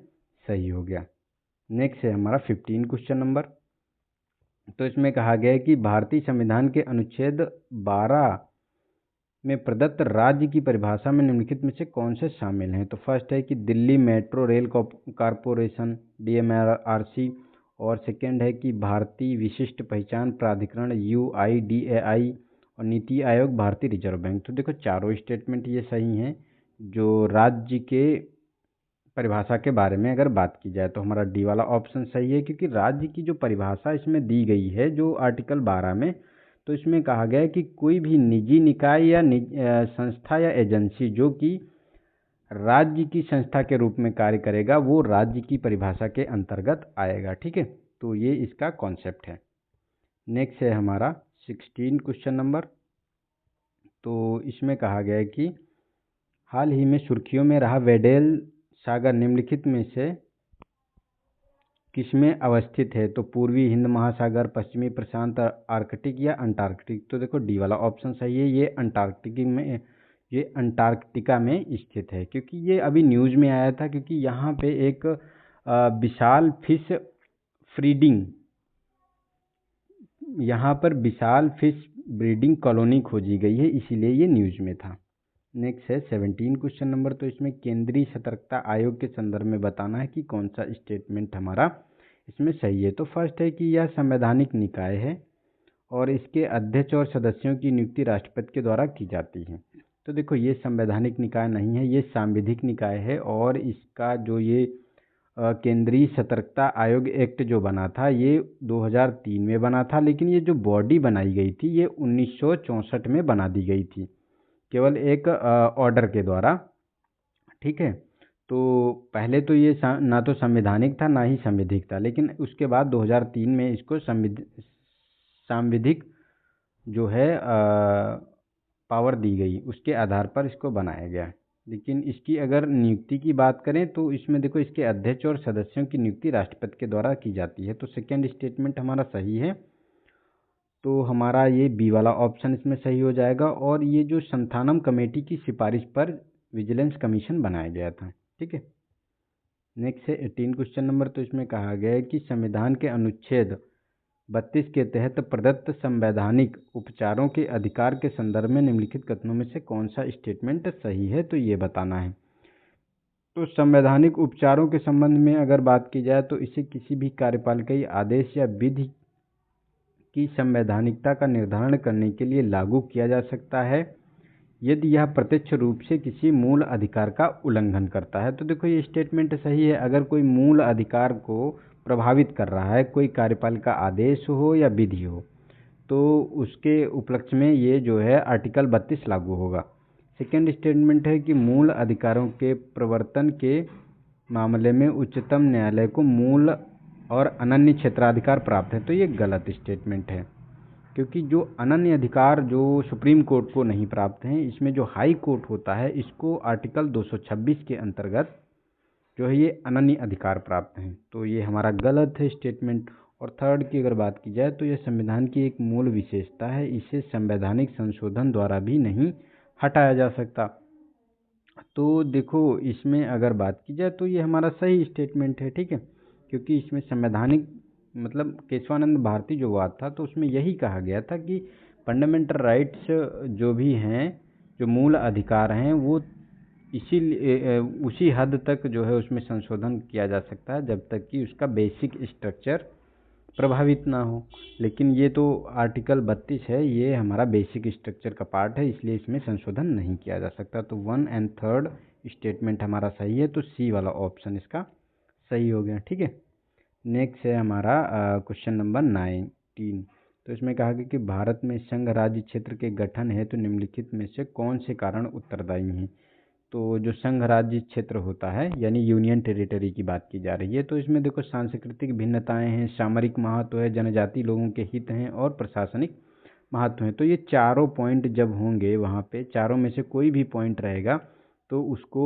Speaker 1: सही हो गया। नेक्स्ट है हमारा 15 क्वेश्चन नंबर। तो इसमें कहा गया है कि भारतीय संविधान के अनुच्छेद 12 में प्रदत्त राज्य की परिभाषा में निम्नलिखित में से कौन से शामिल हैं। तो फर्स्ट है कि Delhi metro rail corporation DMRC, और सेकंड है कि भारतीय विशिष्ट पहचान प्राधिकरण UIDAI, और नीति आयोग भारतीय रिजर्व बैंक। तो देखो चारों स्टेटमेंट ये सही हैं। जो राज्य के परिभाषा के बारे में अगर बात की जाए तो हमारा डी वाला ऑप्शन सही है, क्योंकि राज्य की जो परिभाषा इसमें दी गई है जो आर्टिकल 12 में, तो इसमें कहा गया है कि कोई भी निजी निकाय या संस्था या एजेंसी जो कि राज्य की संस्था के रूप में कार्य करेगा वो राज्य की परिभाषा के अंतर्गत आएगा। ठीक है, तो ये इसका कॉन्सेप्ट है। नेक्स्ट है हमारा 16 क्वेश्चन नंबर। तो इसमें कहा गया है कि हाल ही में सुर्खियों में रहा वेडेल सागर निम्नलिखित में से किसमें अवस्थित है। तो पूर्वी हिंद महासागर, पश्चिमी प्रशांत, आर्कटिक या अंटार्कटिक। तो देखो डी वाला ऑप्शन सही है, ये अंटार्कटिका में स्थित है, क्योंकि ये अभी न्यूज़ में आया था, क्योंकि यहाँ पे एक विशाल फिश ब्रीडिंग कॉलोनी खोजी गई है, इसीलिए ये न्यूज़ में था। नेक्स्ट है 17 क्वेश्चन नंबर। तो इसमें केंद्रीय सतर्कता आयोग के संदर्भ में बताना है कि कौन सा स्टेटमेंट हमारा इसमें सही है। तो फर्स्ट है कि यह संवैधानिक निकाय है और इसके अध्यक्ष और सदस्यों की नियुक्ति राष्ट्रपति के द्वारा की जाती है। तो देखो ये संवैधानिक निकाय नहीं है, ये सांविधिक निकाय है। और इसका जो ये केंद्रीय सतर्कता आयोग एक्ट जो बना था ये 2003 में बना था, लेकिन ये जो बॉडी बनाई गई थी ये 1964 में बना दी गई थी, केवल एक ऑर्डर के द्वारा। ठीक है, तो पहले तो ये ना तो संवैधानिक था ना ही सांविधिक था, लेकिन उसके बाद 2003 में इसको सांविधिक जो है पावर दी गई, उसके आधार पर इसको बनाया गया। लेकिन इसकी अगर नियुक्ति की बात करें तो इसमें देखो इसके अध्यक्ष और सदस्यों की नियुक्ति राष्ट्रपति के द्वारा की जाती है। तो सेकेंड स्टेटमेंट हमारा सही है, तो हमारा ये बी वाला ऑप्शन इसमें सही हो जाएगा। और ये जो संथानम कमेटी की सिफारिश पर विजिलेंस कमीशन बनाया गया था। ठीक है, नेक्स्ट है 18 क्वेश्चन नंबर। तो इसमें कहा गया है कि संविधान के अनुच्छेद 32 के तहत प्रदत्त संवैधानिक उपचारों के अधिकार के संदर्भ में निम्नलिखित कथनों में से कौन सा स्टेटमेंट सही है, तो ये बताना है। तो संवैधानिक उपचारों के संबंध में अगर बात की जाए तो इसे किसी भी कार्यपालिकीय आदेश या विधि की संवैधानिकता का निर्धारण करने के लिए लागू किया जा सकता है यदि यह प्रत्यक्ष रूप से किसी मूल अधिकार का उल्लंघन करता है। तो देखो ये स्टेटमेंट सही है। अगर कोई मूल अधिकार को प्रभावित कर रहा है, कोई कार्यपालिका आदेश हो या विधि हो, तो उसके उपलक्ष्य में ये जो है आर्टिकल 32 लागू होगा। सेकेंड स्टेटमेंट है कि मूल अधिकारों के प्रवर्तन के मामले में उच्चतम न्यायालय को मूल और अनन्य क्षेत्राधिकार प्राप्त है। तो ये गलत स्टेटमेंट है, क्योंकि जो अनन्य अधिकार जो सुप्रीम कोर्ट को नहीं प्राप्त हैं, इसमें जो हाई कोर्ट होता है इसको आर्टिकल 226 के अंतर्गत जो है ये अनन्य अधिकार प्राप्त हैं। तो ये हमारा गलत है स्टेटमेंट। और थर्ड की अगर बात की जाए तो यह संविधान की एक मूल विशेषता है, इसे संवैधानिक संशोधन द्वारा भी नहीं हटाया जा सकता। तो देखो इसमें अगर बात की जाए तो ये हमारा सही स्टेटमेंट है। ठीक है, क्योंकि इसमें संवैधानिक मतलब केशवानंद भारती जो वाद था तो उसमें यही कहा गया था कि फंडामेंटल राइट्स जो भी हैं, जो मूल अधिकार हैं, वो उसी हद तक जो है उसमें संशोधन किया जा सकता है जब तक कि उसका बेसिक स्ट्रक्चर प्रभावित ना हो। लेकिन ये तो आर्टिकल 32 है, ये हमारा बेसिक स्ट्रक्चर का पार्ट है, इसलिए इसमें संशोधन नहीं किया जा सकता। तो 1 एंड 3 स्टेटमेंट हमारा सही है, तो सी वाला ऑप्शन इसका सही हो गया। ठीक है, नेक्स्ट है हमारा क्वेश्चन नंबर 19। तो इसमें कहा गया कि भारत में संघ राज्य क्षेत्र के गठन हेतु निम्नलिखित में से कौन से कारण उत्तरदायी हैं। तो जो संघ राज्य क्षेत्र होता है यानी यूनियन टेरिटरी की बात की जा रही है, तो इसमें देखो सांस्कृतिक भिन्नताएं हैं, सामरिक महत्व है, जनजाति लोगों के हित हैं और प्रशासनिक महत्व है। तो ये चारों पॉइंट जब होंगे वहाँ पे, चारों में से कोई भी पॉइंट रहेगा तो उसको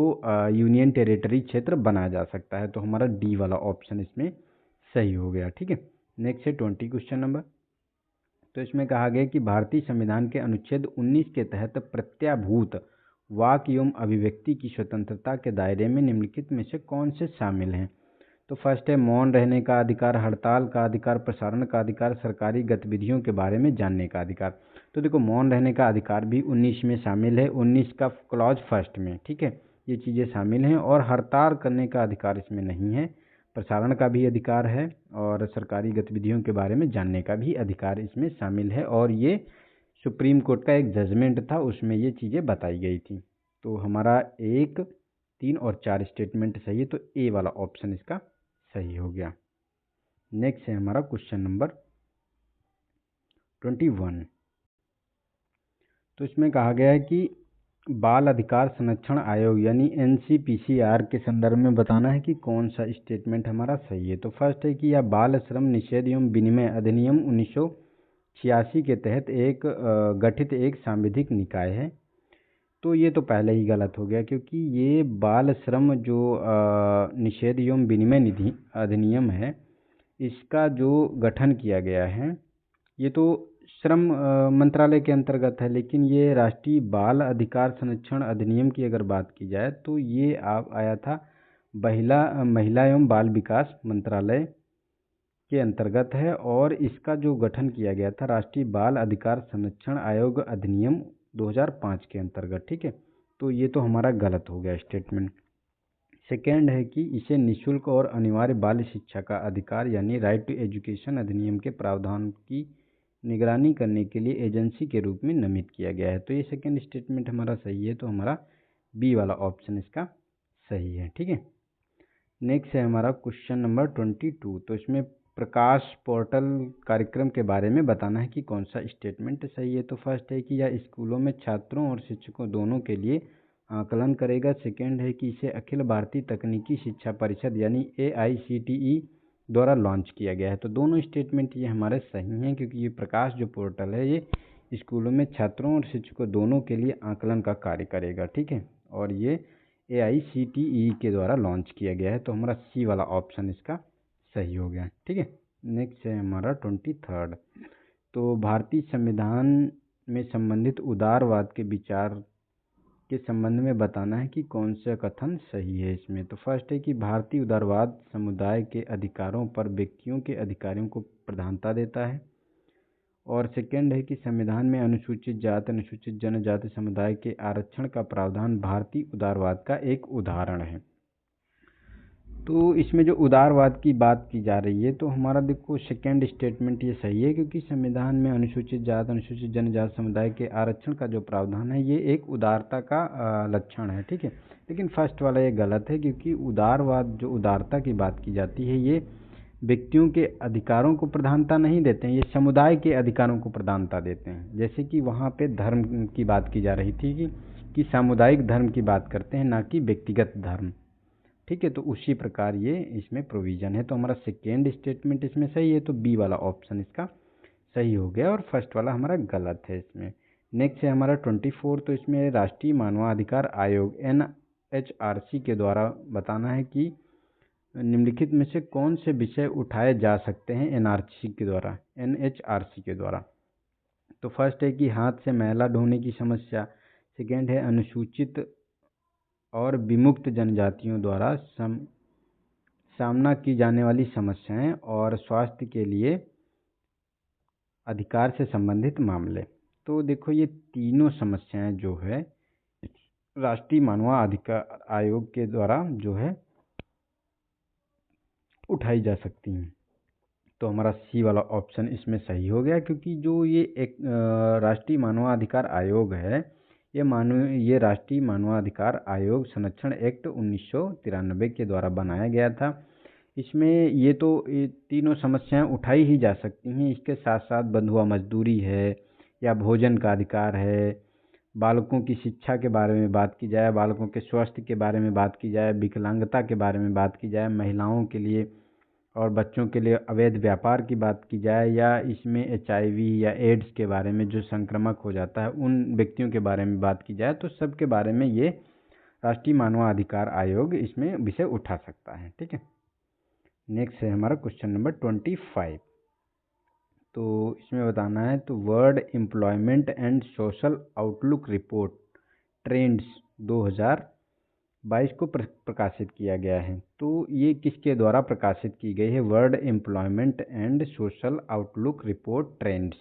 Speaker 1: यूनियन टेरिटरी क्षेत्र बनाया जा सकता है। तो हमारा डी वाला ऑप्शन इसमें सही हो गया। ठीक है, नेक्स्ट है 20 क्वेश्चन नंबर। तो इसमें कहा गया कि भारतीय संविधान के अनुच्छेद 19 के तहत प्रत्याभूत वाक एवं अभिव्यक्ति की स्वतंत्रता के दायरे में निम्नलिखित में से कौन से शामिल हैं। तो फर्स्ट है मौन रहने का अधिकार, हड़ताल का अधिकार, प्रसारण का अधिकार, सरकारी गतिविधियों के बारे में जानने का अधिकार। तो देखो मौन रहने का अधिकार भी 19 में शामिल है, 19 का क्लॉज फर्स्ट में। ठीक है, ये चीज़ें शामिल हैं। और हड़ताल करने का अधिकार इसमें नहीं है, प्रसारण का भी अधिकार है और सरकारी गतिविधियों के बारे में जानने का भी अधिकार इसमें शामिल है। और ये सुप्रीम कोर्ट का एक जजमेंट था, उसमें ये चीज़ें बताई गई थी। तो हमारा 1, 3 और 4 स्टेटमेंट सही है, तो ए वाला ऑप्शन इसका सही हो गया। नेक्स्ट है हमारा क्वेश्चन नंबर 21। तो इसमें कहा गया है कि बाल अधिकार संरक्षण आयोग यानी एनसीपीसीआर के संदर्भ में बताना है कि कौन सा स्टेटमेंट हमारा सही है। तो फर्स्ट है कि यह बाल श्रम निषेध एवं विनिमय अधिनियम 1986 के तहत एक गठित एक सांविधिक निकाय है। तो ये तो पहले ही गलत हो गया, क्योंकि ये बाल श्रम जो निषेध एवं विनिमय निधि अधिनियम है, इसका जो गठन किया गया है ये तो श्रम मंत्रालय के अंतर्गत है। लेकिन ये राष्ट्रीय बाल अधिकार संरक्षण अधिनियम की अगर बात की जाए तो ये आया था महिला एवं बाल विकास मंत्रालय के अंतर्गत है। और इसका जो गठन किया गया था राष्ट्रीय बाल अधिकार संरक्षण आयोग अधिनियम 2005 के अंतर्गत। ठीक है, तो ये तो हमारा गलत हो गया स्टेटमेंट। सेकेंड है कि इसे निःशुल्क और अनिवार्य बाल शिक्षा का अधिकार यानी राइट टू एजुकेशन अधिनियम के प्रावधान की निगरानी करने के लिए एजेंसी के रूप में नामित किया गया है। तो ये सेकेंड स्टेटमेंट हमारा सही है, तो हमारा बी वाला ऑप्शन इसका सही है। ठीक है, नेक्स्ट है हमारा क्वेश्चन नंबर 22। तो इसमें प्रकाश पोर्टल कार्यक्रम के बारे में बताना है कि कौन सा स्टेटमेंट सही है। तो फर्स्ट है कि यह स्कूलों में छात्रों और शिक्षकों दोनों के लिए आकलन करेगा। सेकेंड है कि इसे अखिल भारतीय तकनीकी शिक्षा परिषद यानी AICTE द्वारा लॉन्च किया गया है। तो दोनों स्टेटमेंट ये हमारे सही हैं, क्योंकि ये प्रकाश जो पोर्टल है ये स्कूलों में छात्रों और शिक्षकों दोनों के लिए आकलन का कार्य करेगा। ठीक है, और ये AICTE के द्वारा लॉन्च किया गया है। तो हमारा सी वाला ऑप्शन इसका सही हो गया। ठीक है, नेक्स्ट है हमारा 23। तो भारतीय संविधान में संबंधित उदारवाद के विचार के संबंध में बताना है कि कौन सा कथन सही है इसमें। तो फर्स्ट है कि भारतीय उदारवाद समुदाय के अधिकारों पर व्यक्तियों के अधिकारों को प्रधानता देता है। और सेकेंड है कि संविधान में अनुसूचित जाति अनुसूचित जनजाति समुदाय के आरक्षण का प्रावधान भारतीय उदारवाद का एक उदाहरण है। तो इसमें जो उदारवाद की बात की जा रही है, तो हमारा देखो सेकेंड स्टेटमेंट ये सही है, क्योंकि संविधान में अनुसूचित जाति अनुसूचित जनजाति समुदाय के आरक्षण का जो प्रावधान है ये एक उदारता का लक्षण है। ठीक है, लेकिन फर्स्ट वाला ये गलत है, क्योंकि उदारवाद जो उदारता की बात की जाती है ये व्यक्तियों के अधिकारों को प्रधानता नहीं देते हैं, ये समुदाय के अधिकारों को प्रधानता देते हैं। जैसे कि वहाँ पे धर्म की बात की जा रही थी कि सामुदायिक धर्म की बात करते हैं, ना कि व्यक्तिगत धर्म। ठीक है, तो उसी प्रकार ये इसमें प्रोविज़न है। तो हमारा सेकेंड स्टेटमेंट इसमें सही है, तो बी वाला ऑप्शन इसका सही हो गया और फर्स्ट वाला हमारा गलत है इसमें। नेक्स्ट है हमारा 24। तो इसमें राष्ट्रीय मानवाधिकार आयोग NHRC के द्वारा बताना है कि निम्नलिखित में से कौन से विषय उठाए जा सकते हैं NHRC के द्वारा। तो फर्स्ट है कि हाथ से मैला ढोने की समस्या, सेकेंड है अनुसूचित और विमुक्त जनजातियों द्वारा सामना की जाने वाली समस्याएं और स्वास्थ्य के लिए अधिकार से संबंधित मामले। तो देखो ये तीनों समस्याएं जो है राष्ट्रीय मानवाधिकार आयोग के द्वारा जो है उठाई जा सकती हैं। तो हमारा सी वाला ऑप्शन इसमें सही हो गया, क्योंकि जो ये एक राष्ट्रीय मानवाधिकार आयोग है, ये राष्ट्रीय मानवाधिकार आयोग संरक्षण एक्ट 1993 के द्वारा बनाया गया था। इसमें ये तीनों समस्याएं उठाई ही जा सकती हैं। इसके साथ साथ बंधुआ मजदूरी है, या भोजन का अधिकार है, बालकों की शिक्षा के बारे में बात की जाए, बालकों के स्वास्थ्य के बारे में बात की जाए, विकलांगता के बारे में बात की जाए, महिलाओं के लिए और बच्चों के लिए अवैध व्यापार की बात की जाए, या इसमें HIV या एड्स के बारे में जो संक्रामक हो जाता है उन व्यक्तियों के बारे में बात की जाए, तो सब के बारे में ये राष्ट्रीय मानवाधिकार आयोग इसमें विषय उठा सकता है। ठीक है, नेक्स्ट है हमारा क्वेश्चन नंबर 25। तो इसमें बताना है, तो world employment and social outlook report trends 2022 को प्रकाशित किया गया है। तो ये किसके द्वारा प्रकाशित की गई है? World employment and social outlook report trends.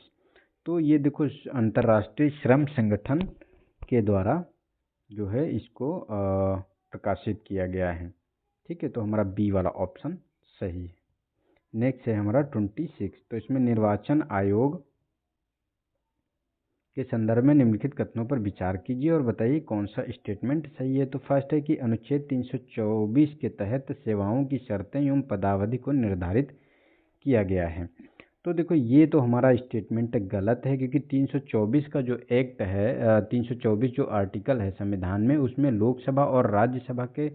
Speaker 1: तो ये देखो अंतर्राष्ट्रीय श्रम संगठन के द्वारा जो है इसको प्रकाशित किया गया है। ठीक है, तो हमारा बी वाला ऑप्शन सही है। नेक्स्ट है हमारा 26। तो इसमें निर्वाचन आयोग के संदर्भ में निम्नलिखित कथनों पर विचार कीजिए और बताइए कौन सा स्टेटमेंट सही है। तो फर्स्ट है कि अनुच्छेद 324 के तहत सेवाओं की शर्तें एवं पदावधि को निर्धारित किया गया है। तो देखो ये तो हमारा स्टेटमेंट गलत है, क्योंकि 324 का जो एक्ट है, 324 जो आर्टिकल है संविधान में, उसमें लोकसभा और राज्यसभा के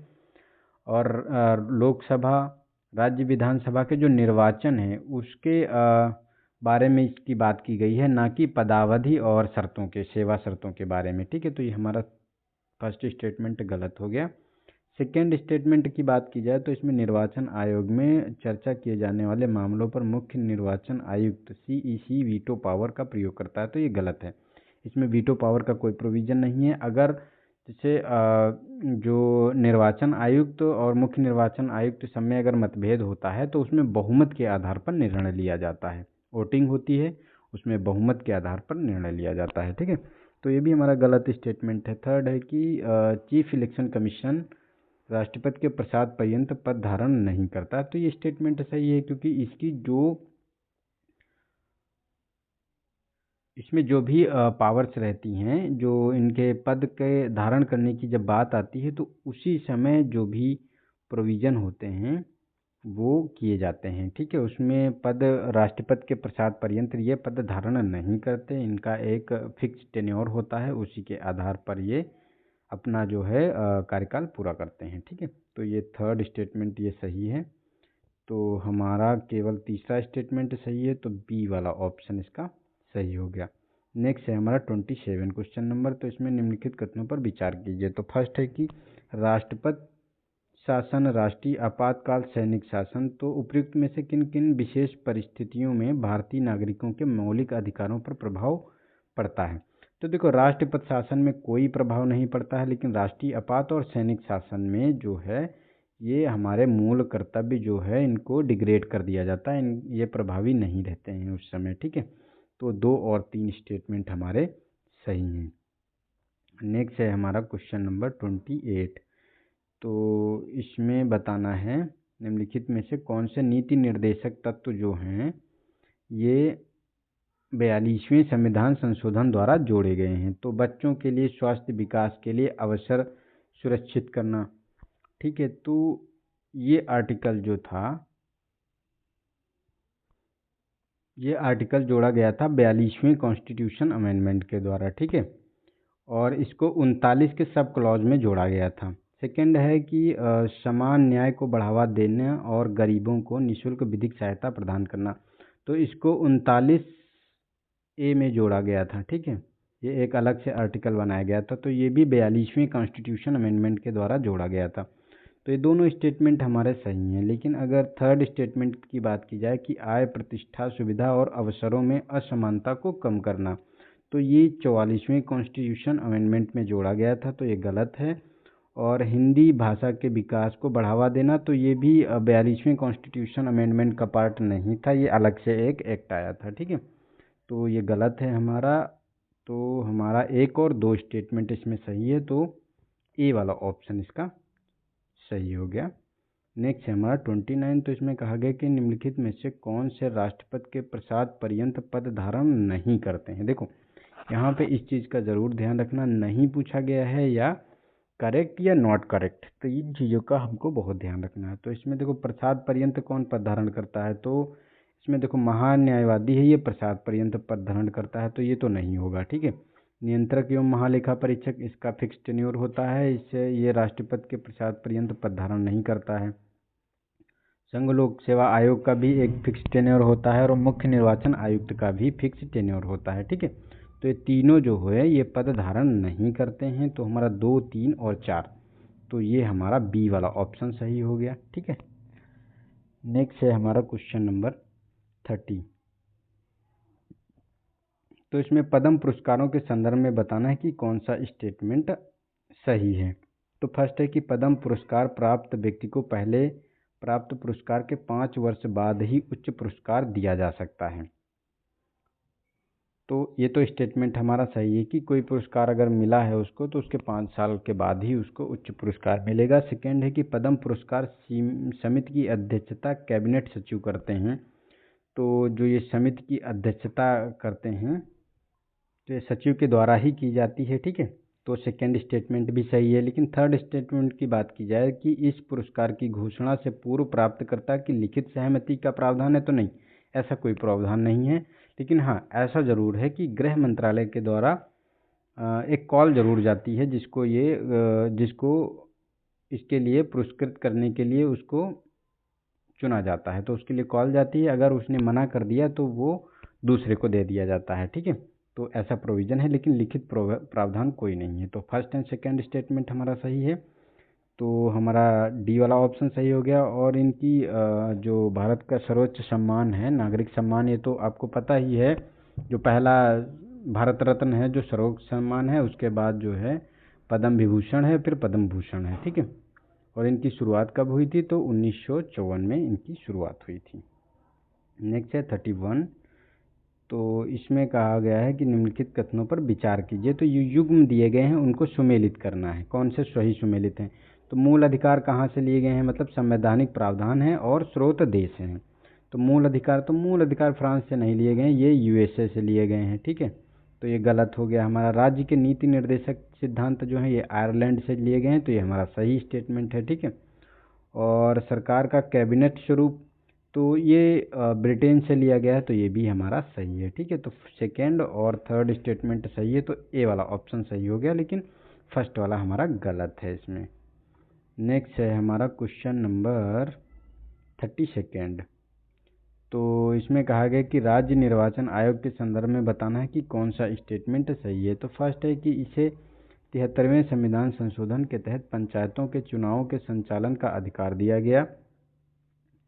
Speaker 1: लोकसभा राज्य विधानसभा के जो निर्वाचन है उसके बारे में इसकी बात की गई है, ना कि पदावधि और शर्तों के, सेवा शर्तों के बारे में। ठीक है, तो ये हमारा फर्स्ट स्टेटमेंट गलत हो गया। सेकेंड स्टेटमेंट की बात की जाए तो इसमें निर्वाचन आयोग में चर्चा किए जाने वाले मामलों पर मुख्य निर्वाचन आयुक्त CEC वीटो पावर का प्रयोग करता है। तो ये गलत है, इसमें वीटो पावर का कोई प्रोविज़न नहीं है। अगर जैसे जो निर्वाचन आयुक्त और मुख्य निर्वाचन आयुक्त सब में अगर मतभेद होता है तो उसमें बहुमत के आधार पर निर्णय लिया जाता है, वोटिंग होती है, उसमें बहुमत के आधार पर निर्णय लिया जाता है। ठीक है, तो ये भी हमारा गलत स्टेटमेंट है। थर्ड है कि चीफ इलेक्शन कमीशन राष्ट्रपति के प्रसाद पर्यंत पद धारण नहीं करता। तो ये स्टेटमेंट सही है, क्योंकि इसमें जो भी पावर्स रहती हैं, जो इनके पद के धारण करने की जब बात आती है तो उसी समय जो भी प्रोविज़न होते हैं वो किए जाते हैं। ठीक है, उसमें पद राष्ट्रपति के प्रसाद पर्यंत ये पद धारण नहीं करते, इनका एक फिक्स टेन्योर होता है, उसी के आधार पर ये अपना जो है कार्यकाल पूरा करते हैं। ठीक है, तो ये थर्ड स्टेटमेंट ये सही है। तो हमारा केवल तीसरा स्टेटमेंट सही है, तो बी वाला ऑप्शन इसका सही हो गया। नेक्स्ट है हमारा 27 क्वेश्चन नंबर। तो इसमें निम्नलिखित कथनों पर विचार कीजिए। तो फर्स्ट है कि राष्ट्रपति शासन, राष्ट्रीय आपातकाल, सैनिक शासन। तो उपयुक्त में से किन किन विशेष परिस्थितियों में भारतीय नागरिकों के मौलिक अधिकारों पर प्रभाव पड़ता है? तो देखो राष्ट्रपति शासन में कोई प्रभाव नहीं पड़ता है, लेकिन राष्ट्रीय आपात और सैनिक शासन में जो है ये हमारे मूल कर्तव्य जो है इनको डिग्रेड कर दिया जाता है, ये प्रभावी नहीं रहते हैं उस समय। ठीक है, तो 2 और 3 स्टेटमेंट हमारे सही हैं। नेक्स्ट है हमारा क्वेश्चन नंबर 28। तो इसमें बताना है निम्नलिखित में से कौन से नीति निर्देशक तत्व जो हैं ये 42वें संविधान संशोधन द्वारा जोड़े गए हैं। तो बच्चों के लिए स्वास्थ्य विकास के लिए अवसर सुरक्षित करना। ठीक है, तो ये आर्टिकल जो था, ये आर्टिकल जोड़ा गया था 42वें कॉन्स्टिट्यूशन अमेंडमेंट के द्वारा। ठीक है, और इसको 39 के सब क्लॉज में जोड़ा गया था। सेकंड है कि समान न्याय को बढ़ावा देना और गरीबों को निःशुल्क विधिक सहायता प्रदान करना। तो इसको 39A में जोड़ा गया था। ठीक है, ये एक अलग से आर्टिकल बनाया गया था, तो ये भी 42वें कॉन्स्टिट्यूशन अमेंडमेंट के द्वारा जोड़ा गया था। तो ये दोनों स्टेटमेंट हमारे सही हैं। लेकिन अगर थर्ड स्टेटमेंट की बात की जाए कि आय, प्रतिष्ठा, सुविधा और अवसरों में असमानता को कम करना, तो ये 44वें कॉन्स्टिट्यूशन अमेंडमेंट में जोड़ा गया था, तो ये गलत है। और हिंदी भाषा के विकास को बढ़ावा देना, तो ये भी 42वें कॉन्स्टिट्यूशन अमेंडमेंट का पार्ट नहीं था, ये अलग से एक एक्ट आया था। ठीक है, तो ये गलत है हमारा। तो हमारा 1 और 2 स्टेटमेंट इसमें सही है, तो ए वाला ऑप्शन इसका सही हो गया। नेक्स्ट है हमारा 29। तो इसमें कहा गया कि निम्नलिखित में से कौन से राष्ट्रपति के प्रसाद पर्यंत पद धारण नहीं करते हैं। देखो यहाँ पे इस चीज़ का ज़रूर ध्यान रखना, नहीं पूछा गया है या करेक्ट या नॉट करेक्ट, तो इन चीज़ों का हमको बहुत ध्यान रखना है। तो इसमें देखो प्रसाद पर्यंत कौन पद धारण करता है, तो इसमें देखो महान न्यायवादी है, ये प्रसाद पर्यंत पद धारण करता है, तो ये तो नहीं होगा। ठीक है, नियंत्रक एवं महालेखा परीक्षक, इसका फिक्स टेन्योर होता है, इससे ये राष्ट्रपति के प्रसाद पर्यंत पद धारण नहीं करता है। संघ लोक सेवा आयोग का भी एक फिक्स टेन्योर होता है और मुख्य निर्वाचन आयुक्त का भी फिक्स टेन्योर होता है। ठीक है, तो ये तीनों जो है ये पद धारण नहीं करते हैं। तो हमारा 2, 3 और 4, तो ये हमारा बी वाला ऑप्शन सही हो गया। ठीक है, नेक्स्ट है हमारा क्वेश्चन नंबर 30। तो इसमें पद्म पुरस्कारों के संदर्भ में बताना है कि कौन सा स्टेटमेंट सही है। तो फर्स्ट है कि पद्म पुरस्कार प्राप्त व्यक्ति को पहले प्राप्त पुरस्कार के 5 वर्ष बाद ही उच्च पुरस्कार दिया जा सकता है। तो ये तो स्टेटमेंट हमारा सही है कि कोई पुरस्कार अगर मिला है उसको तो उसके 5 साल के बाद ही उसको उच्च पुरस्कार मिलेगा। सेकेंड है कि पद्म पुरस्कार समिति की अध्यक्षता कैबिनेट सचिव करते हैं। तो जो ये समिति की अध्यक्षता करते हैं तो ये सचिव के द्वारा ही की जाती है। ठीक है, तो सेकेंड स्टेटमेंट भी सही है। लेकिन थर्ड स्टेटमेंट की बात की जाए कि इस पुरस्कार की घोषणा से पूर्व प्राप्तकर्ता की लिखित सहमति का प्रावधान है, तो नहीं, ऐसा कोई प्रावधान नहीं है। लेकिन हाँ, ऐसा ज़रूर है कि गृह मंत्रालय के द्वारा एक कॉल ज़रूर जाती है जिसको इसके लिए पुरस्कृत करने के लिए उसको चुना जाता है। तो उसके लिए कॉल जाती है, अगर उसने मना कर दिया तो वो दूसरे को दे दिया जाता है। ठीक है, तो ऐसा प्रोविज़न है, लेकिन लिखित प्रावधान कोई नहीं है। तो फर्स्ट एंड सेकेंड स्टेटमेंट हमारा सही है, तो हमारा डी वाला ऑप्शन सही हो गया। और इनकी जो भारत का सर्वोच्च सम्मान है, नागरिक सम्मान, ये तो आपको पता ही है, जो पहला भारत रत्न है जो सर्वोच्च सम्मान है, उसके बाद जो है पद्म विभूषण है, फिर पद्म भूषण है। ठीक है, और इनकी शुरुआत कब हुई थी, तो 1954 में इनकी शुरुआत हुई थी। नेक्स्ट है 31। तो इसमें कहा गया है कि निम्नलिखित कथनों पर विचार कीजिए। तो युग्म दिए गए हैं, उनको सुमेलित करना है, कौन से सही सुमेलित हैं। तो मूल अधिकार कहाँ से लिए गए हैं, मतलब संवैधानिक प्रावधान है और स्रोत देश हैं। तो मूल अधिकार फ्रांस से नहीं लिए गए हैं, ये यूएसए से लिए गए हैं। ठीक है, तो ये गलत हो गया। हमारा राज्य के नीति निर्देशक सिद्धांत जो है ये आयरलैंड से लिए गए हैं, तो ये हमारा सही स्टेटमेंट है। ठीक है, और सरकार का कैबिनेट स्वरूप, तो ये ब्रिटेन से लिया गया है, तो ये भी हमारा सही है। ठीक है, तो सेकेंड और थर्ड स्टेटमेंट सही है, तो ए वाला ऑप्शन सही हो गया, लेकिन फर्स्ट वाला हमारा गलत है इसमें। नेक्स्ट है हमारा क्वेश्चन नंबर 32। तो इसमें कहा गया कि राज्य निर्वाचन आयोग के संदर्भ में बताना है कि कौन सा स्टेटमेंट सही है। तो फर्स्ट है कि इसे 73वें संविधान संशोधन के तहत पंचायतों के चुनावों के संचालन का अधिकार दिया गया।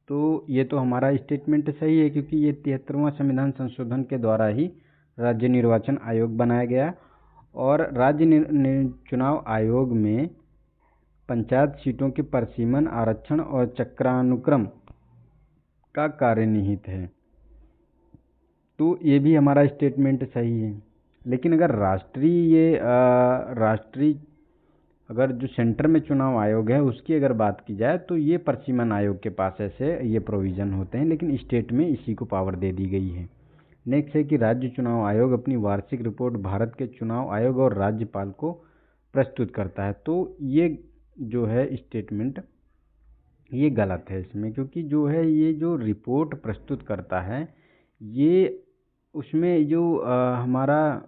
Speaker 1: तो ये तो हमारा स्टेटमेंट सही है, क्योंकि ये 73वां संविधान संशोधन के द्वारा ही राज्य निर्वाचन आयोग बनाया गया। और राज्य चुनाव आयोग में पंचायत सीटों के परिसीमन, आरक्षण और चक्रानुक्रम का कार्य निहित है। तो ये भी हमारा स्टेटमेंट सही है। लेकिन अगर अगर जो सेंटर में चुनाव आयोग है उसकी अगर बात की जाए तो ये परिसीमन आयोग के पास ऐसे ये प्रोविज़न होते हैं, लेकिन स्टेट में इसी को पावर दे दी गई है। नेक्स्ट है कि राज्य चुनाव आयोग अपनी वार्षिक रिपोर्ट भारत के चुनाव आयोग और राज्यपाल को प्रस्तुत करता है। तो ये जो है स्टेटमेंट ये गलत है इसमें, क्योंकि जो है ये जो रिपोर्ट प्रस्तुत करता है ये उसमें जो हमारा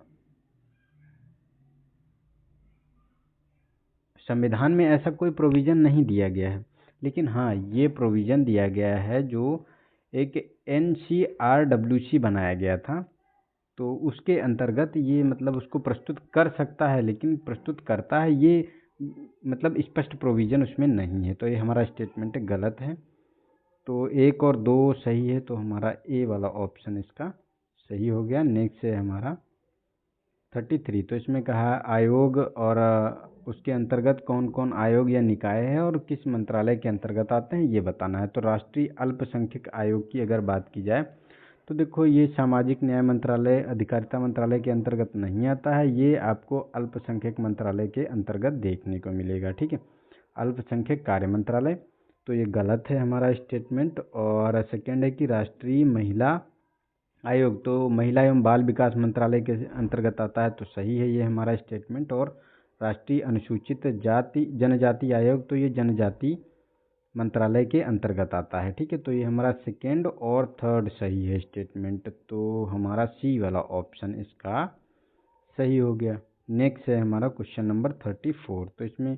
Speaker 1: संविधान में ऐसा कोई प्रोविज़न नहीं दिया गया है। लेकिन हाँ, ये प्रोविज़न दिया गया है जो एक NCRWC बनाया गया था, तो उसके अंतर्गत ये मतलब उसको प्रस्तुत कर सकता है, लेकिन प्रस्तुत करता है ये मतलब स्पष्ट प्रोविज़न उसमें नहीं है। तो ये हमारा स्टेटमेंट गलत है। तो 1 और 2 सही है, तो हमारा ए वाला ऑप्शन इसका सही हो गया। नेक्स्ट है हमारा 33। तो इसमें कहा आयोग और उसके अंतर्गत कौन कौन आयोग या निकाय है और किस मंत्रालय के अंतर्गत आते हैं ये बताना है। तो राष्ट्रीय अल्पसंख्यक आयोग की अगर बात की जाए तो देखो ये सामाजिक न्याय मंत्रालय, अधिकारिता मंत्रालय के अंतर्गत नहीं आता है, ये आपको अल्पसंख्यक मंत्रालय के अंतर्गत देखने को मिलेगा। ठीक है, अल्पसंख्यक कार्य मंत्रालय, तो ये गलत है हमारा स्टेटमेंट। और सेकेंड है कि राष्ट्रीय महिला आयोग तो महिला एवं बाल विकास मंत्रालय के अंतर्गत आता है, तो सही है ये हमारा स्टेटमेंट। और राष्ट्रीय अनुसूचित जाति जनजाति आयोग तो ये जनजाति मंत्रालय के अंतर्गत आता है, ठीक है। तो ये हमारा सेकेंड और थर्ड सही है स्टेटमेंट, तो हमारा सी वाला ऑप्शन इसका सही हो गया। नेक्स्ट है हमारा क्वेश्चन नंबर 34। तो इसमें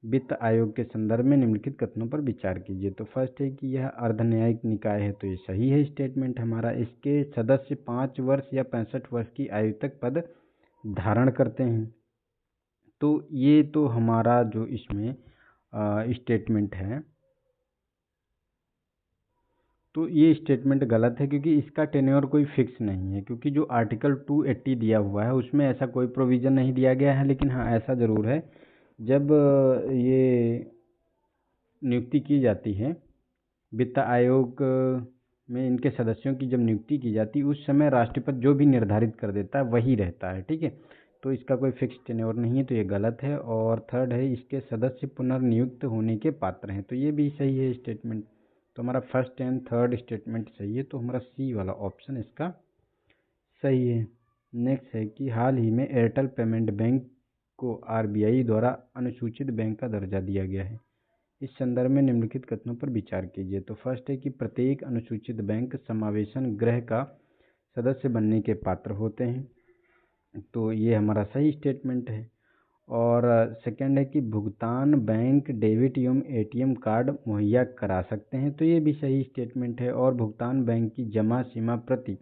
Speaker 1: वित्त आयोग के संदर्भ में निम्नलिखित कथनों पर विचार कीजिए। तो फर्स्ट है कि यह अर्धन्यायिक निकाय है, तो ये सही है स्टेटमेंट हमारा। इसके सदस्य 5 वर्ष या 65 वर्ष की आयु तक पद धारण करते हैं। तो ये तो हमारा जो इसमें स्टेटमेंट है, तो ये स्टेटमेंट गलत है, क्योंकि इसका टेन्योर कोई फिक्स नहीं है। क्योंकि जो आर्टिकल 280 दिया हुआ है उसमें ऐसा कोई प्रोविज़न नहीं दिया गया है। लेकिन हाँ, ऐसा ज़रूर है, जब ये नियुक्ति की जाती है वित्त आयोग में, इनके सदस्यों की जब नियुक्ति की जाती है उस समय राष्ट्रपति जो भी निर्धारित कर देता है वही रहता है, ठीक है। तो इसका कोई फिक्स टेन्योर नहीं है, तो ये गलत है। और थर्ड है इसके सदस्य पुनर्नियुक्त होने के पात्र हैं, तो ये भी सही है स्टेटमेंट। तो हमारा फर्स्ट एंड थर्ड स्टेटमेंट सही है, तो हमारा सी वाला ऑप्शन इसका सही है। नेक्स्ट है कि हाल ही में एयरटेल पेमेंट बैंक को आरबीआई द्वारा अनुसूचित बैंक का दर्जा दिया गया है। इस संदर्भ में निम्नलिखित कथनों पर विचार कीजिए। तो फर्स्ट है कि प्रत्येक अनुसूचित बैंक समावेशन गृह का सदस्य बनने के पात्र होते हैं, तो ये हमारा सही स्टेटमेंट है। और सेकंड है कि भुगतान बैंक डेबिट एवं एटीएम कार्ड मुहैया करा सकते हैं, तो ये भी सही स्टेटमेंट है। और भुगतान बैंक की जमा सीमा प्रति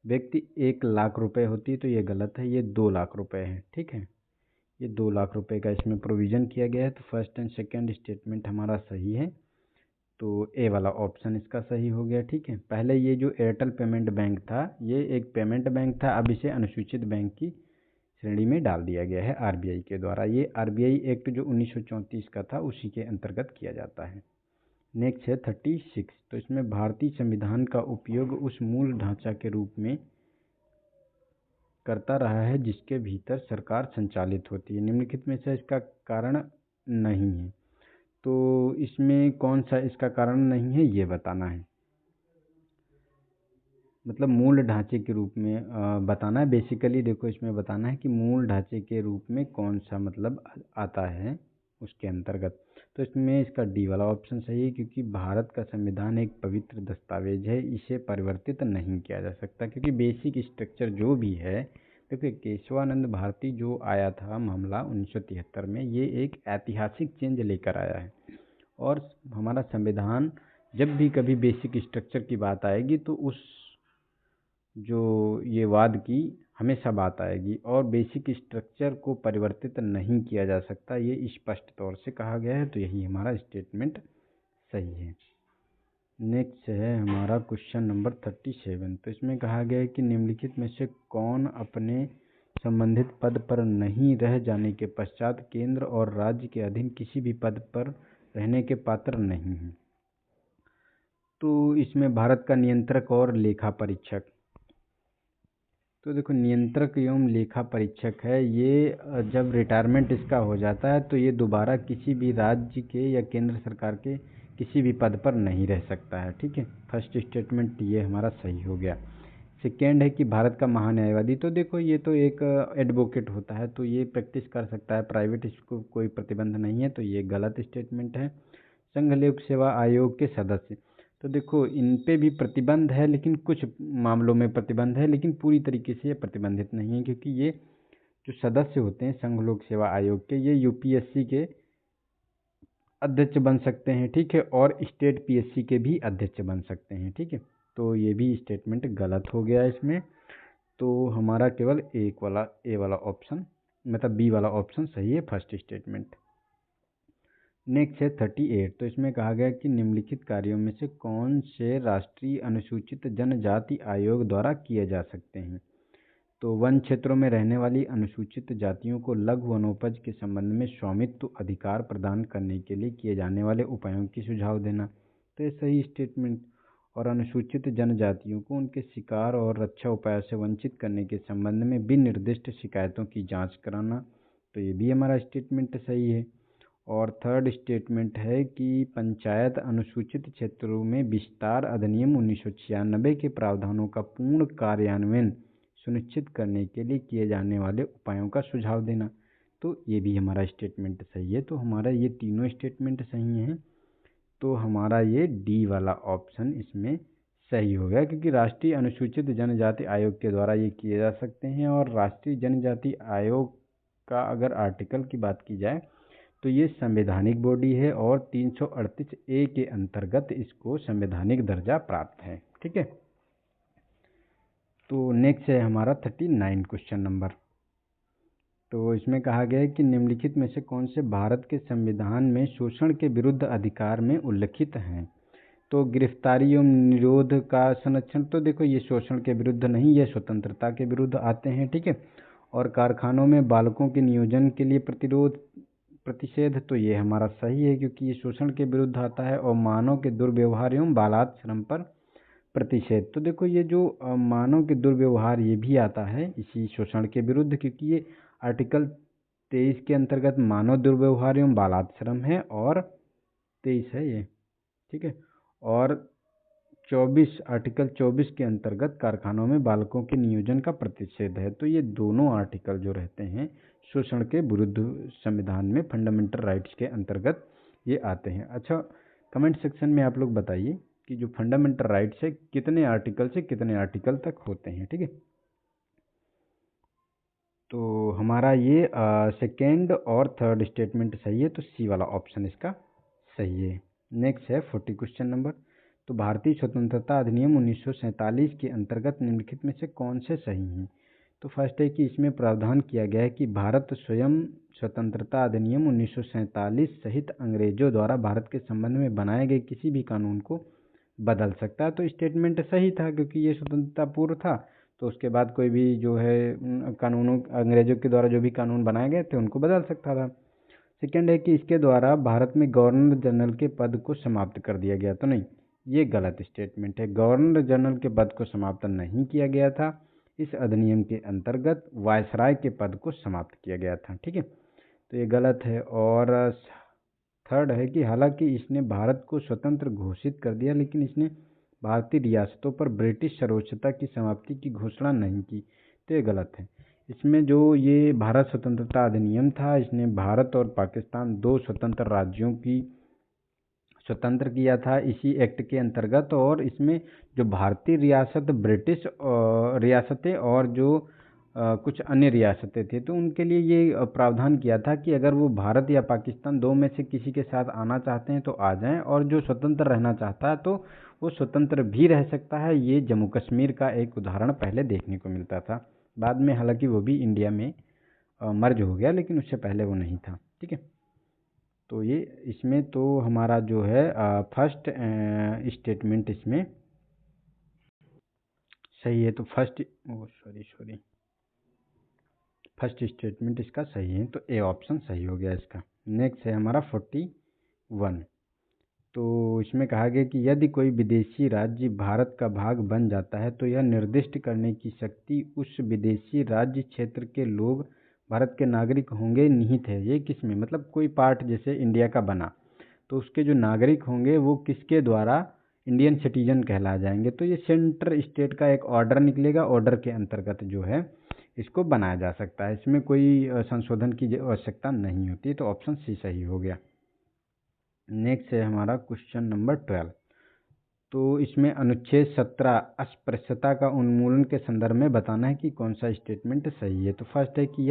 Speaker 1: व्यक्ति 1,00,000 रुपये होती है, तो ये गलत है, ये 2,00,000 रुपये है, ठीक है। ये 2,00,000 रुपये का इसमें प्रोविज़न किया गया है, तो फर्स्ट एंड सेकंड स्टेटमेंट हमारा सही है, तो ए वाला ऑप्शन इसका सही हो गया, ठीक है। पहले ये जो एयरटेल पेमेंट बैंक था ये एक पेमेंट बैंक था, अब इसे अनुसूचित बैंक की श्रेणी में डाल दिया गया है आरबीआई के द्वारा। ये आरबीआई एक्ट जो 1934 का था उसी के अंतर्गत किया जाता है। नेक्स्ट है 36। तो इसमें भारतीय संविधान का उपयोग उस मूल ढांचा के रूप में करता रहा है जिसके भीतर सरकार संचालित होती है। निम्नलिखित में से इसका कारण नहीं है, तो इसमें कौन सा इसका कारण नहीं है ये बताना है। मतलब मूल ढांचे के रूप में बताना है। बेसिकली देखो इसमें बताना है कि मूल ढांचे के रूप में कौन सा मतलब आता है उसके अंतर्गत। तो इसमें इसका डी वाला ऑप्शन सही है, क्योंकि भारत का संविधान एक पवित्र दस्तावेज है, इसे परिवर्तित नहीं किया जा सकता। क्योंकि बेसिक स्ट्रक्चर जो भी है, देखो केशवानंद भारती जो आया था मामला 1973 में, ये एक ऐतिहासिक चेंज लेकर आया है। और हमारा संविधान जब भी कभी बेसिक स्ट्रक्चर की बात आएगी तो उस जो ये वाद की हमेशा बात आएगी, और बेसिक स्ट्रक्चर को परिवर्तित नहीं किया जा सकता, ये स्पष्ट तौर से कहा गया है, तो यही हमारा स्टेटमेंट सही है। नेक्स्ट है हमारा क्वेश्चन नंबर 37। तो इसमें कहा गया है कि निम्नलिखित में से कौन अपने संबंधित पद पर नहीं रह जाने के पश्चात केंद्र और राज्य के अधीन किसी भी पद पर रहने के पात्र नहीं है। तो इसमें भारत का नियंत्रक और लेखा परीक्षक, तो देखो नियंत्रक एवं लेखा परीक्षक है, ये जब रिटायरमेंट इसका हो जाता है तो ये दोबारा किसी भी राज्य के या केंद्र सरकार के किसी भी पद पर नहीं रह सकता है, ठीक है। फर्स्ट स्टेटमेंट ये हमारा सही हो गया। सेकेंड है कि भारत का महान्यायवादी, तो देखो ये तो एक एडवोकेट होता है, तो ये प्रैक्टिस कर सकता है, प्राइवेट इसको कोई प्रतिबंध नहीं है, तो ये गलत स्टेटमेंट है। संघ लोक सेवा आयोग के सदस्य, तो देखो इन पे भी प्रतिबंध है, लेकिन कुछ मामलों में प्रतिबंध है, लेकिन पूरी तरीके से ये प्रतिबंधित नहीं है। क्योंकि ये जो सदस्य होते हैं संघ लोक सेवा आयोग के, ये यूपीएससी के अध्यक्ष बन सकते हैं, ठीक है, और स्टेट पीएससी के भी अध्यक्ष बन सकते हैं, ठीक है। तो ये भी स्टेटमेंट गलत हो गया इसमें, तो हमारा केवल एक वाला ए वाला ऑप्शन मतलब बी वाला ऑप्शन सही है, फर्स्ट स्टेटमेंट। नेक्स्ट है 38। तो इसमें कहा गया कि निम्नलिखित कार्यों में से कौन से राष्ट्रीय अनुसूचित जनजाति आयोग द्वारा किए जा सकते हैं। तो वन क्षेत्रों में रहने वाली अनुसूचित जातियों को लघु वनोपज के संबंध में स्वामित्व अधिकार प्रदान करने के लिए किए जाने वाले उपायों की सुझाव देना, तो ये सही स्टेटमेंट। और अनुसूचित जनजातियों को उनके शिकार और रक्षा उपायों से वंचित करने के संबंध में विनिर्दिष्ट शिकायतों की जांच कराना, तो ये भी हमारा स्टेटमेंट सही है। और थर्ड स्टेटमेंट है कि पंचायत अनुसूचित क्षेत्रों में विस्तार अधिनियम 1996 के प्रावधानों का पूर्ण कार्यान्वयन सुनिश्चित करने के लिए किए जाने वाले उपायों का सुझाव देना। तो ये भी हमारा स्टेटमेंट सही है। तो हमारा ये तीनों स्टेटमेंट सही हैं। तो हमारा ये डी वाला ऑप्शन इसमें सही हो गया, क्योंकि राष्ट्रीय अनुसूचित जनजाति आयोग के द्वारा ये किए जा सकते हैं। और राष्ट्रीय जनजाति आयोग का अगर आर्टिकल की बात की जाए तो ये संवैधानिक बॉडी है और 338A के अंतर्गत इसको संवैधानिक दर्जा प्राप्त है। ठीक है। तो नेक्स्ट है हमारा 39 क्वेश्चन नंबर। तो इसमें कहा गया है कि निम्नलिखित में से कौन से भारत के संविधान में शोषण के विरुद्ध अधिकार में उल्लिखित हैं। तो गिरफ्तारी एवं निरोध का संरक्षण, तो देखो ये शोषण के विरुद्ध नहीं, ये स्वतंत्रता के विरुद्ध आते हैं। ठीक है। और कारखानों में बालकों के नियोजन के लिए प्रतिषेध, तो ये हमारा सही है, क्योंकि ये शोषण के विरुद्ध आता है। और मानव के दुर्व्यवहार एवं बालात श्रम पर प्रतिषेध, तो देखो ये जो मानव के दुर्व्यवहार ये भी आता है इसी शोषण के विरुद्ध, क्योंकि ये आर्टिकल 23 के अंतर्गत मानव दुर्व्यवहार एवं बालात श्रम है और 23 है ये। ठीक है। और 24 आर्टिकल 24 के अंतर्गत कारखानों में बालकों के नियोजन का प्रतिषेध है। तो ये दोनों आर्टिकल जो रहते हैं शोषण के विरुद्ध संविधान में फंडामेंटल राइट्स के अंतर्गत ये आते हैं। अच्छा, कमेंट सेक्शन में आप लोग बताइए कि जो फंडामेंटल राइट्स है कितने आर्टिकल से कितने आर्टिकल तक होते हैं। ठीक है। तो हमारा ये सेकेंड और थर्ड स्टेटमेंट सही है, तो सी वाला ऑप्शन इसका सही है। नेक्स्ट है 40 क्वेश्चन नंबर। तो भारतीय स्वतंत्रता अधिनियम 1947 के अंतर्गत निम्नलिखित में से कौन से सही हैं। तो फर्स्ट है कि इसमें प्रावधान किया गया है कि भारत स्वयं स्वतंत्रता अधिनियम 1947 सहित अंग्रेजों द्वारा भारत के संबंध में बनाए गए किसी भी कानून को बदल सकता है। तो स्टेटमेंट सही था, क्योंकि ये स्वतंत्रता पूर्व था, तो उसके बाद कोई भी जो है कानूनों अंग्रेजों के द्वारा जो भी कानून बनाए गए थे उनको बदल सकता था। सेकेंड है कि इसके द्वारा भारत में गवर्नर जनरल के पद को समाप्त कर दिया गया। तो नहीं, ये गलत स्टेटमेंट है। गवर्नर जनरल के पद को समाप्त नहीं किया गया था, इस अधिनियम के अंतर्गत वायसराय के पद को समाप्त किया गया था। ठीक है। तो ये गलत है। और थर्ड है कि हालांकि इसने भारत को स्वतंत्र घोषित कर दिया, लेकिन इसने भारतीय रियासतों पर ब्रिटिश सर्वोच्चता की समाप्ति की घोषणा नहीं की। तो ये गलत है। इसमें जो ये भारत स्वतंत्रता अधिनियम था, इसने भारत और पाकिस्तान दो स्वतंत्र राज्यों की स्वतंत्र किया था इसी एक्ट के अंतर्गत। और इसमें जो भारतीय रियासत, ब्रिटिश रियासतें और जो कुछ अन्य रियासतें थी, तो उनके लिए ये प्रावधान किया था कि अगर वो भारत या पाकिस्तान दो में से किसी के साथ आना चाहते हैं तो आ जाएं, और जो स्वतंत्र रहना चाहता है तो वो स्वतंत्र भी रह सकता है। ये जम्मू कश्मीर का एक उदाहरण पहले देखने को मिलता था। बाद में हालांकि वो भी इंडिया में मर्ज हो गया, लेकिन उससे पहले वो नहीं था। ठीक है। तो ये इसमें तो हमारा जो है फर्स्ट स्टेटमेंट इसमें सही है। तो फर्स्ट स्टेटमेंट इसका सही है, तो ए ऑप्शन सही हो गया इसका। नेक्स्ट है हमारा 41। तो इसमें कहा गया कि यदि कोई विदेशी राज्य भारत का भाग बन जाता है तो यह निर्दिष्ट करने की शक्ति उस विदेशी राज्य क्षेत्र के लोग भारत के नागरिक होंगे निहित है। ये किस में, मतलब कोई पार्ट जैसे इंडिया का बना तो उसके जो नागरिक होंगे वो किसके द्वारा इंडियन सिटीजन कहला जाएंगे। तो ये सेंटर स्टेट का एक ऑर्डर निकलेगा, ऑर्डर के अंतर्गत जो है इसको बनाया जा सकता है। इसमें कोई संशोधन की आवश्यकता नहीं होती। तो ऑप्शन सी सही हो गया। नेक्स्ट है हमारा क्वेश्चन नंबर 12। तो इसमें अनुच्छेद 17 अस्पृश्यता का उन्मूलन के संदर्भ में बताना है कि कौन सा स्टेटमेंट सही है। तो फर्स्ट है कि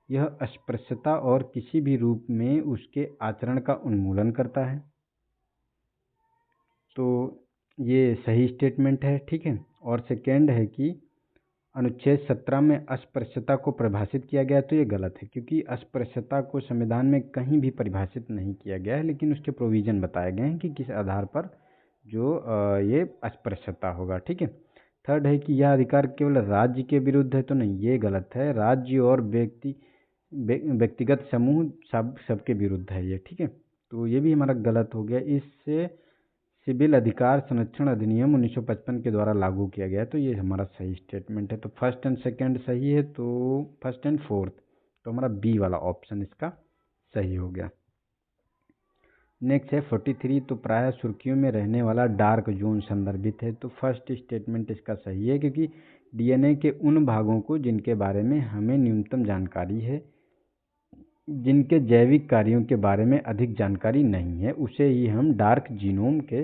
Speaker 1: यह अस्पृश्यता और किसी भी रूप में उसके आचरण का उन्मूलन करता है। तो ये सही स्टेटमेंट है। ठीक है। और सेकेंड है कि अनुच्छेद 17 में अस्पृश्यता को परिभाषित किया गया। तो ये गलत है, क्योंकि अस्पृश्यता को संविधान में कहीं भी परिभाषित नहीं किया गया है, लेकिन उसके प्रोविज़न बताए गए हैं कि किस आधार पर जो ये अस्पृश्यता होगा। ठीक है। थर्ड है कि यह अधिकार केवल राज्य के विरुद्ध है। तो नहीं, ये गलत है। राज्य और व्यक्तिगत समूह सबके विरुद्ध है ये। ठीक है। तो ये भी हमारा गलत हो गया। इससे सिविल अधिकार संरक्षण अधिनियम 1955 के द्वारा लागू किया गया। तो ये हमारा सही स्टेटमेंट है। तो फर्स्ट एंड सेकंड सही है, तो फर्स्ट एंड फोर्थ, तो हमारा बी वाला ऑप्शन इसका सही हो गया। नेक्स्ट है 43, तो प्रायः सुर्खियों में रहने वाला डार्क जोन संदर्भित है। तो फर्स्ट स्टेटमेंट इसका सही है, क्योंकि डीएनए के उन भागों को जिनके बारे में हमें न्यूनतम जानकारी है, जिनके जैविक कार्यों के बारे में अधिक जानकारी नहीं है, उसे ही हम डार्क जीनोम के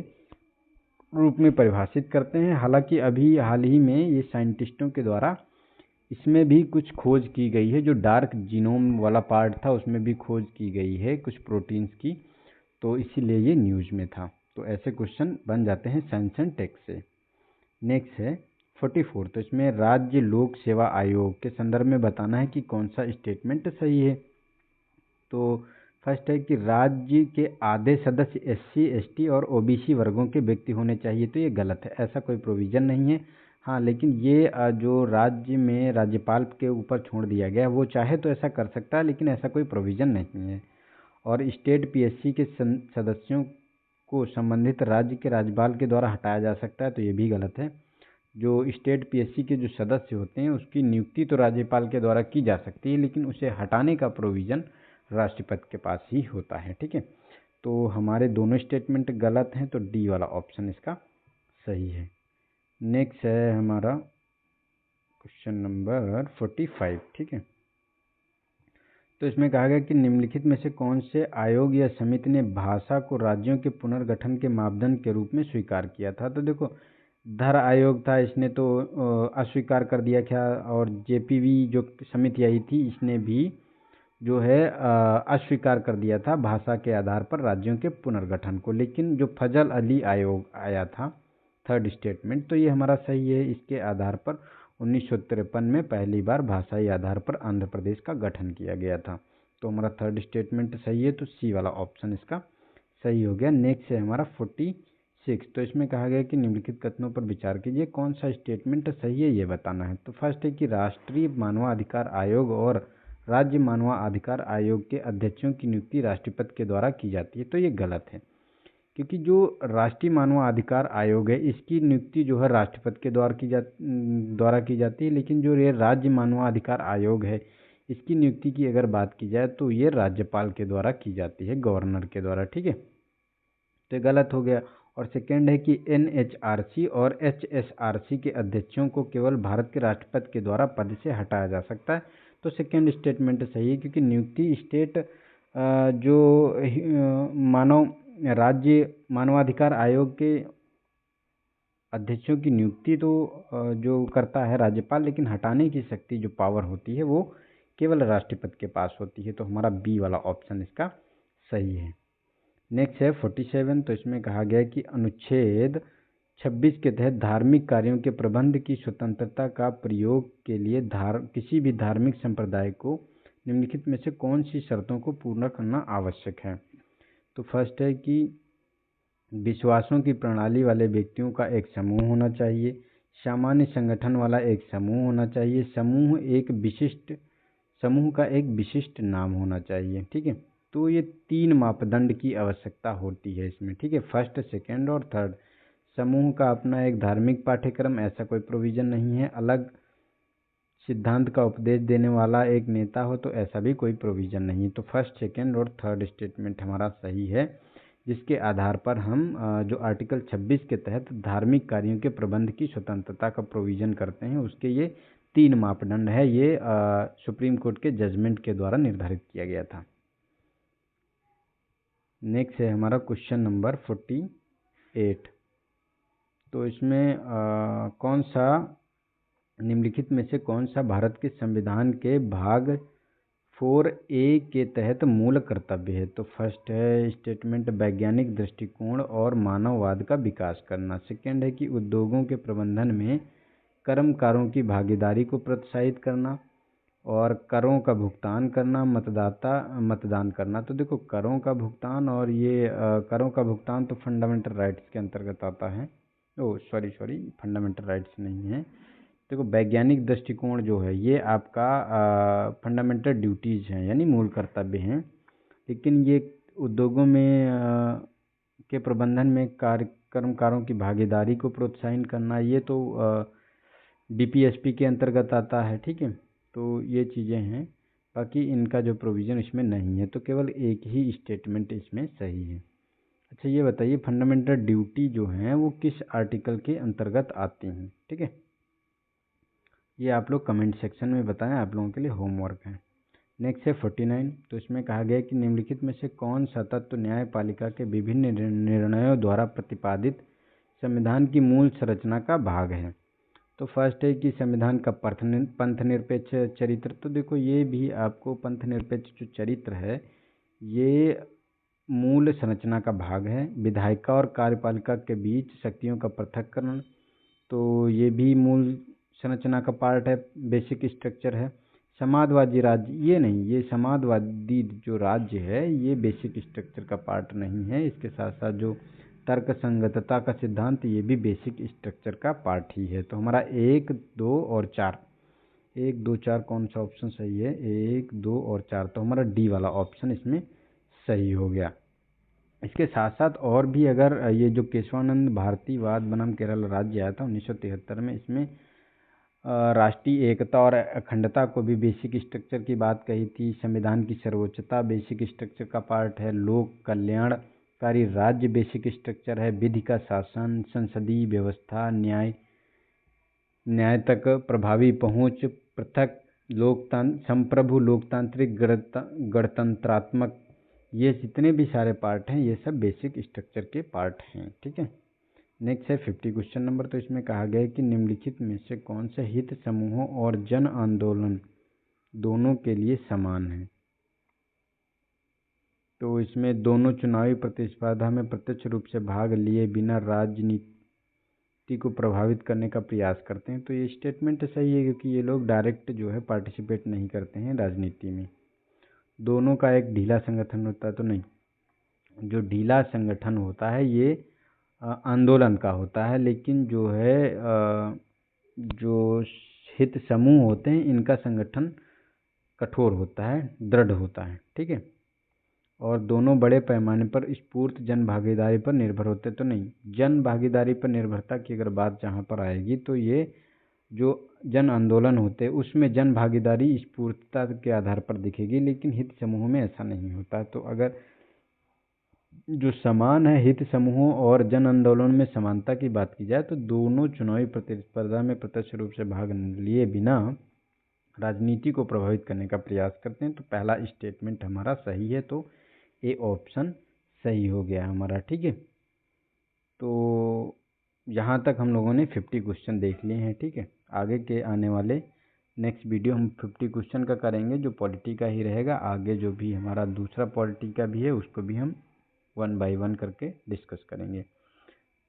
Speaker 1: रूप में परिभाषित करते हैं। हालांकि अभी हाल ही में ये साइंटिस्टों के द्वारा इसमें भी कुछ खोज की गई है, जो डार्क जीनोम वाला पार्ट था उसमें भी खोज की गई है कुछ प्रोटीन्स की, तो इसीलिए ये न्यूज़ में था। तो ऐसे क्वेश्चन बन जाते हैं साइंस एंड टेक से। नेक्स्ट है 44, तो इसमें राज्य लोक सेवा आयोग के संदर्भ में बताना है कि कौन सा स्टेटमेंट सही है। तो फर्स्ट है कि राज्य के आधे सदस्य एससी, एसटी और ओबीसी वर्गों के व्यक्ति होने चाहिए। तो ये गलत है, ऐसा कोई प्रोविज़न नहीं है। हाँ, लेकिन ये जो राज्य में राज्यपाल के ऊपर छोड़ दिया गया, वो चाहे तो ऐसा कर सकता है, लेकिन ऐसा कोई प्रोविज़न नहीं है। और स्टेट पीएससी के सदस्यों को संबंधित राज्य के राज्यपाल के द्वारा हटाया जा सकता है। तो ये भी गलत है। जो स्टेट पीएससी के जो सदस्य होते हैं उसकी नियुक्ति तो राज्यपाल के द्वारा की जा सकती है, लेकिन उसे हटाने का प्रोविज़न राष्ट्रपति के पास ही होता है। ठीक है, तो हमारे दोनों स्टेटमेंट गलत हैं, तो डी वाला ऑप्शन इसका सही है। नेक्स्ट है हमारा क्वेश्चन नंबर 45। ठीक है, तो इसमें कहा गया कि निम्नलिखित में से कौन से आयोग या समिति ने भाषा को राज्यों के पुनर्गठन के मापदंड के रूप में स्वीकार किया था। तो देखो, धर आयोग था, इसने तो अस्वीकार कर दिया था, और जेपीवी जो समिति आई थी इसने भी जो है अस्वीकार कर दिया था भाषा के आधार पर राज्यों के पुनर्गठन को। लेकिन जो फजल अली आयोग आया था, थर्ड स्टेटमेंट, तो ये हमारा सही है। इसके आधार पर 1953 में पहली बार भाषाई आधार पर आंध्र प्रदेश का गठन किया गया था। तो हमारा थर्ड स्टेटमेंट सही है, तो सी वाला ऑप्शन इसका सही हो गया। नेक्स्ट है हमारा 46, तो इसमें कहा गया कि निम्नलिखित कथनों पर विचार कीजिए, कौन सा स्टेटमेंट सही है ये बताना है। तो फर्स्ट है कि राष्ट्रीय मानवाधिकार आयोग और राज्य मानवाधिकार आयोग के अध्यक्षों की नियुक्ति राष्ट्रपति के द्वारा की जाती है। तो ये गलत है, क्योंकि जो राष्ट्रीय मानवाधिकार आयोग है इसकी नियुक्ति जो है राष्ट्रपति के द्वारा की जाती है, लेकिन जो ये राज्य मानवाधिकार आयोग है इसकी नियुक्ति की अगर बात की जाए तो ये राज्यपाल के द्वारा की जाती है, गवर्नर के द्वारा। ठीक है, तो ये गलत हो गया। और सेकेंड है कि एनएचआरसी और एचएसआरसी के अध्यक्षों को केवल भारत के राष्ट्रपति के द्वारा पद से हटाया जा सकता है। तो सेकेंड स्टेटमेंट सही है, क्योंकि नियुक्ति स्टेट राज्य मानवाधिकार आयोग के अध्यक्षों की नियुक्ति तो जो करता है राज्यपाल, लेकिन हटाने की शक्ति जो पावर होती है वो केवल राष्ट्रपति के पास होती है। तो हमारा बी वाला ऑप्शन इसका सही है। नेक्स्ट है 47, तो इसमें कहा गया कि अनुच्छेद 26 के तहत धार्मिक कार्यों के प्रबंध की स्वतंत्रता का प्रयोग के लिए किसी भी धार्मिक संप्रदाय को निम्नलिखित में से कौन सी शर्तों को पूर्ण करना आवश्यक है। तो फर्स्ट है कि विश्वासों की प्रणाली वाले व्यक्तियों का एक समूह होना चाहिए, सामान्य संगठन वाला एक समूह होना चाहिए, समूह का एक विशिष्ट नाम होना चाहिए। ठीक है, तो ये 3 मापदंड की आवश्यकता होती है इसमें। ठीक है, फर्स्ट, सेकेंड और थर्ड। समूह का अपना एक धार्मिक पाठ्यक्रम, ऐसा कोई प्रोविज़न नहीं है। अलग सिद्धांत का उपदेश देने वाला एक नेता हो, तो ऐसा भी कोई प्रोविज़न नहीं। तो फर्स्ट, सेकेंड और थर्ड स्टेटमेंट हमारा सही है, जिसके आधार पर हम जो आर्टिकल 26 के तहत धार्मिक कार्यों के प्रबंध की स्वतंत्रता का प्रोविज़न करते हैं उसके ये 3 मापदंड है। ये सुप्रीम कोर्ट के जजमेंट के द्वारा निर्धारित किया गया था। नेक्स्ट है हमारा क्वेश्चन नंबर 48, तो इसमें कौन सा निम्नलिखित में से कौन सा भारत के संविधान के भाग 4A के तहत मूल कर्तव्य है। तो फर्स्ट है स्टेटमेंट वैज्ञानिक दृष्टिकोण और मानववाद का विकास करना। सेकेंड है कि उद्योगों के प्रबंधन में कर्मकारों की भागीदारी को प्रोत्साहित करना, और करों का भुगतान करना, मतदान करना। तो देखो, करों का भुगतान और ये करों का भुगतान तो फंडामेंटल राइट्स के अंतर्गत आता है। सॉरी, फंडामेंटल राइट्स नहीं है। देखो, वैज्ञानिक दृष्टिकोण जो है ये आपका फंडामेंटल ड्यूटीज़ हैं, यानी मूल कर्तव्य हैं। लेकिन ये उद्योगों में के प्रबंधन में कर्मकारों की भागीदारी को प्रोत्साहित करना, ये तो डीपीएसपी के अंतर्गत आता है। ठीक है, तो ये चीज़ें हैं। बाकी इनका जो प्रोविज़न इसमें नहीं है, तो केवल एक ही स्टेटमेंट इसमें सही है। अच्छा ये बताइए फंडामेंटल ड्यूटी जो हैं वो किस आर्टिकल के अंतर्गत आती हैं, ठीक है। ये आप लोग कमेंट सेक्शन में बताएं, आप लोगों के लिए होमवर्क है। नेक्स्ट है 49, तो इसमें कहा गया है कि निम्नलिखित में से कौन सा तत्व न्यायपालिका के विभिन्न निर्णयों द्वारा प्रतिपादित संविधान की मूल संरचना का भाग है। तो फर्स्ट है कि संविधान का पंथ निरपेक्ष चरित्र। तो देखो ये भी आपको पंथ निरपेक्ष जो चरित्र है ये मूल संरचना का भाग है। विधायिका और कार्यपालिका के बीच शक्तियों का पृथक्करण, तो ये भी मूल संरचना का पार्ट है, बेसिक स्ट्रक्चर है। समाजवादी राज्य ये नहीं, ये समाजवादी जो राज्य है ये बेसिक स्ट्रक्चर का पार्ट नहीं है। इसके साथ साथ जो तर्क संगतता का सिद्धांत ये भी बेसिक स्ट्रक्चर का पार्ट ही है। तो हमारा 1, 2 और 4, 1, 2, 4 कौन सा ऑप्शन सही है? 1, 2 और 4, तो हमारा डी वाला ऑप्शन इसमें सही हो गया। इसके साथ साथ और भी अगर ये जो केशवानंद भारतीवाद बनाम केरल राज्य आया था 1973 में, इसमें राष्ट्रीय एकता और अखंडता को भी बेसिक स्ट्रक्चर की बात कही थी। संविधान की सर्वोच्चता बेसिक स्ट्रक्चर का पार्ट है। लोक कल्याणकारी राज्य बेसिक स्ट्रक्चर है। विधि का शासन, संसदीय व्यवस्था, न्याय तक प्रभावी पहुंच, पृथक संप्रभु लोकतांत्रिक गणतंत्रात्मक, ये जितने भी सारे पार्ट हैं ये सब बेसिक स्ट्रक्चर के पार्ट हैं, ठीक है। नेक्स्ट है 50 क्वेश्चन नंबर। तो इसमें कहा गया है कि निम्नलिखित में से कौन से हित समूहों और जन आंदोलन दोनों के लिए समान है। तो इसमें दोनों चुनावी प्रतिस्पर्धा में प्रत्यक्ष रूप से भाग लिए बिना राजनीति को प्रभावित करने का प्रयास करते हैं। तो ये स्टेटमेंट सही है क्योंकि ये लोग डायरेक्ट जो है पार्टिसिपेट नहीं करते हैं राजनीति में। दोनों का एक ढीला संगठन होता है, तो नहीं, जो ढीला संगठन होता है ये आंदोलन का होता है, लेकिन जो है जो हित समूह होते हैं इनका संगठन कठोर होता है, दृढ़ होता है, ठीक है। और दोनों बड़े पैमाने पर स्फूर्त जन भागीदारी पर निर्भर होते, तो नहीं, जन भागीदारी पर निर्भरता की अगर बात जहाँ पर आएगी तो ये जो जन आंदोलन होते हैं उसमें जन भागीदारी स्फूर्तता के आधार पर दिखेगी, लेकिन हित समूह में ऐसा नहीं होता। तो अगर जो समान है हित समूहों और जन आंदोलन में समानता की बात की जाए तो दोनों चुनावी प्रतिस्पर्धा में प्रत्यक्ष रूप से भाग लिए बिना राजनीति को प्रभावित करने का प्रयास करते हैं। तो पहला स्टेटमेंट हमारा सही है, तो ए ऑप्शन सही हो गया हमारा, ठीक है। तो यहाँ तक हम लोगों ने 50 क्वेश्चन देख लिए हैं, ठीक है। आगे के आने वाले नेक्स्ट वीडियो हम 50 क्वेश्चन का करेंगे जो पॉलिटी का ही रहेगा। आगे जो भी हमारा दूसरा पॉलिटी का भी है उसको भी हम 1 बाय 1 करके डिस्कस करेंगे।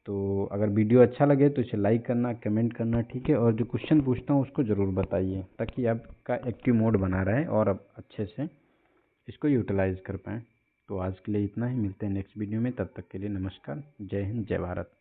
Speaker 1: तो अगर वीडियो अच्छा लगे तो इसे लाइक करना, कमेंट करना, ठीक है। और जो क्वेश्चन पूछता हूँ उसको ज़रूर बताइए ताकि आपका एक्टिव मोड बना रहे और अब अच्छे से इसको यूटिलाइज कर पाएँ। तो आज के लिए इतना ही, मिलते हैं नेक्स्ट वीडियो में, तब तक के लिए नमस्कार, जय हिंद, जय भारत।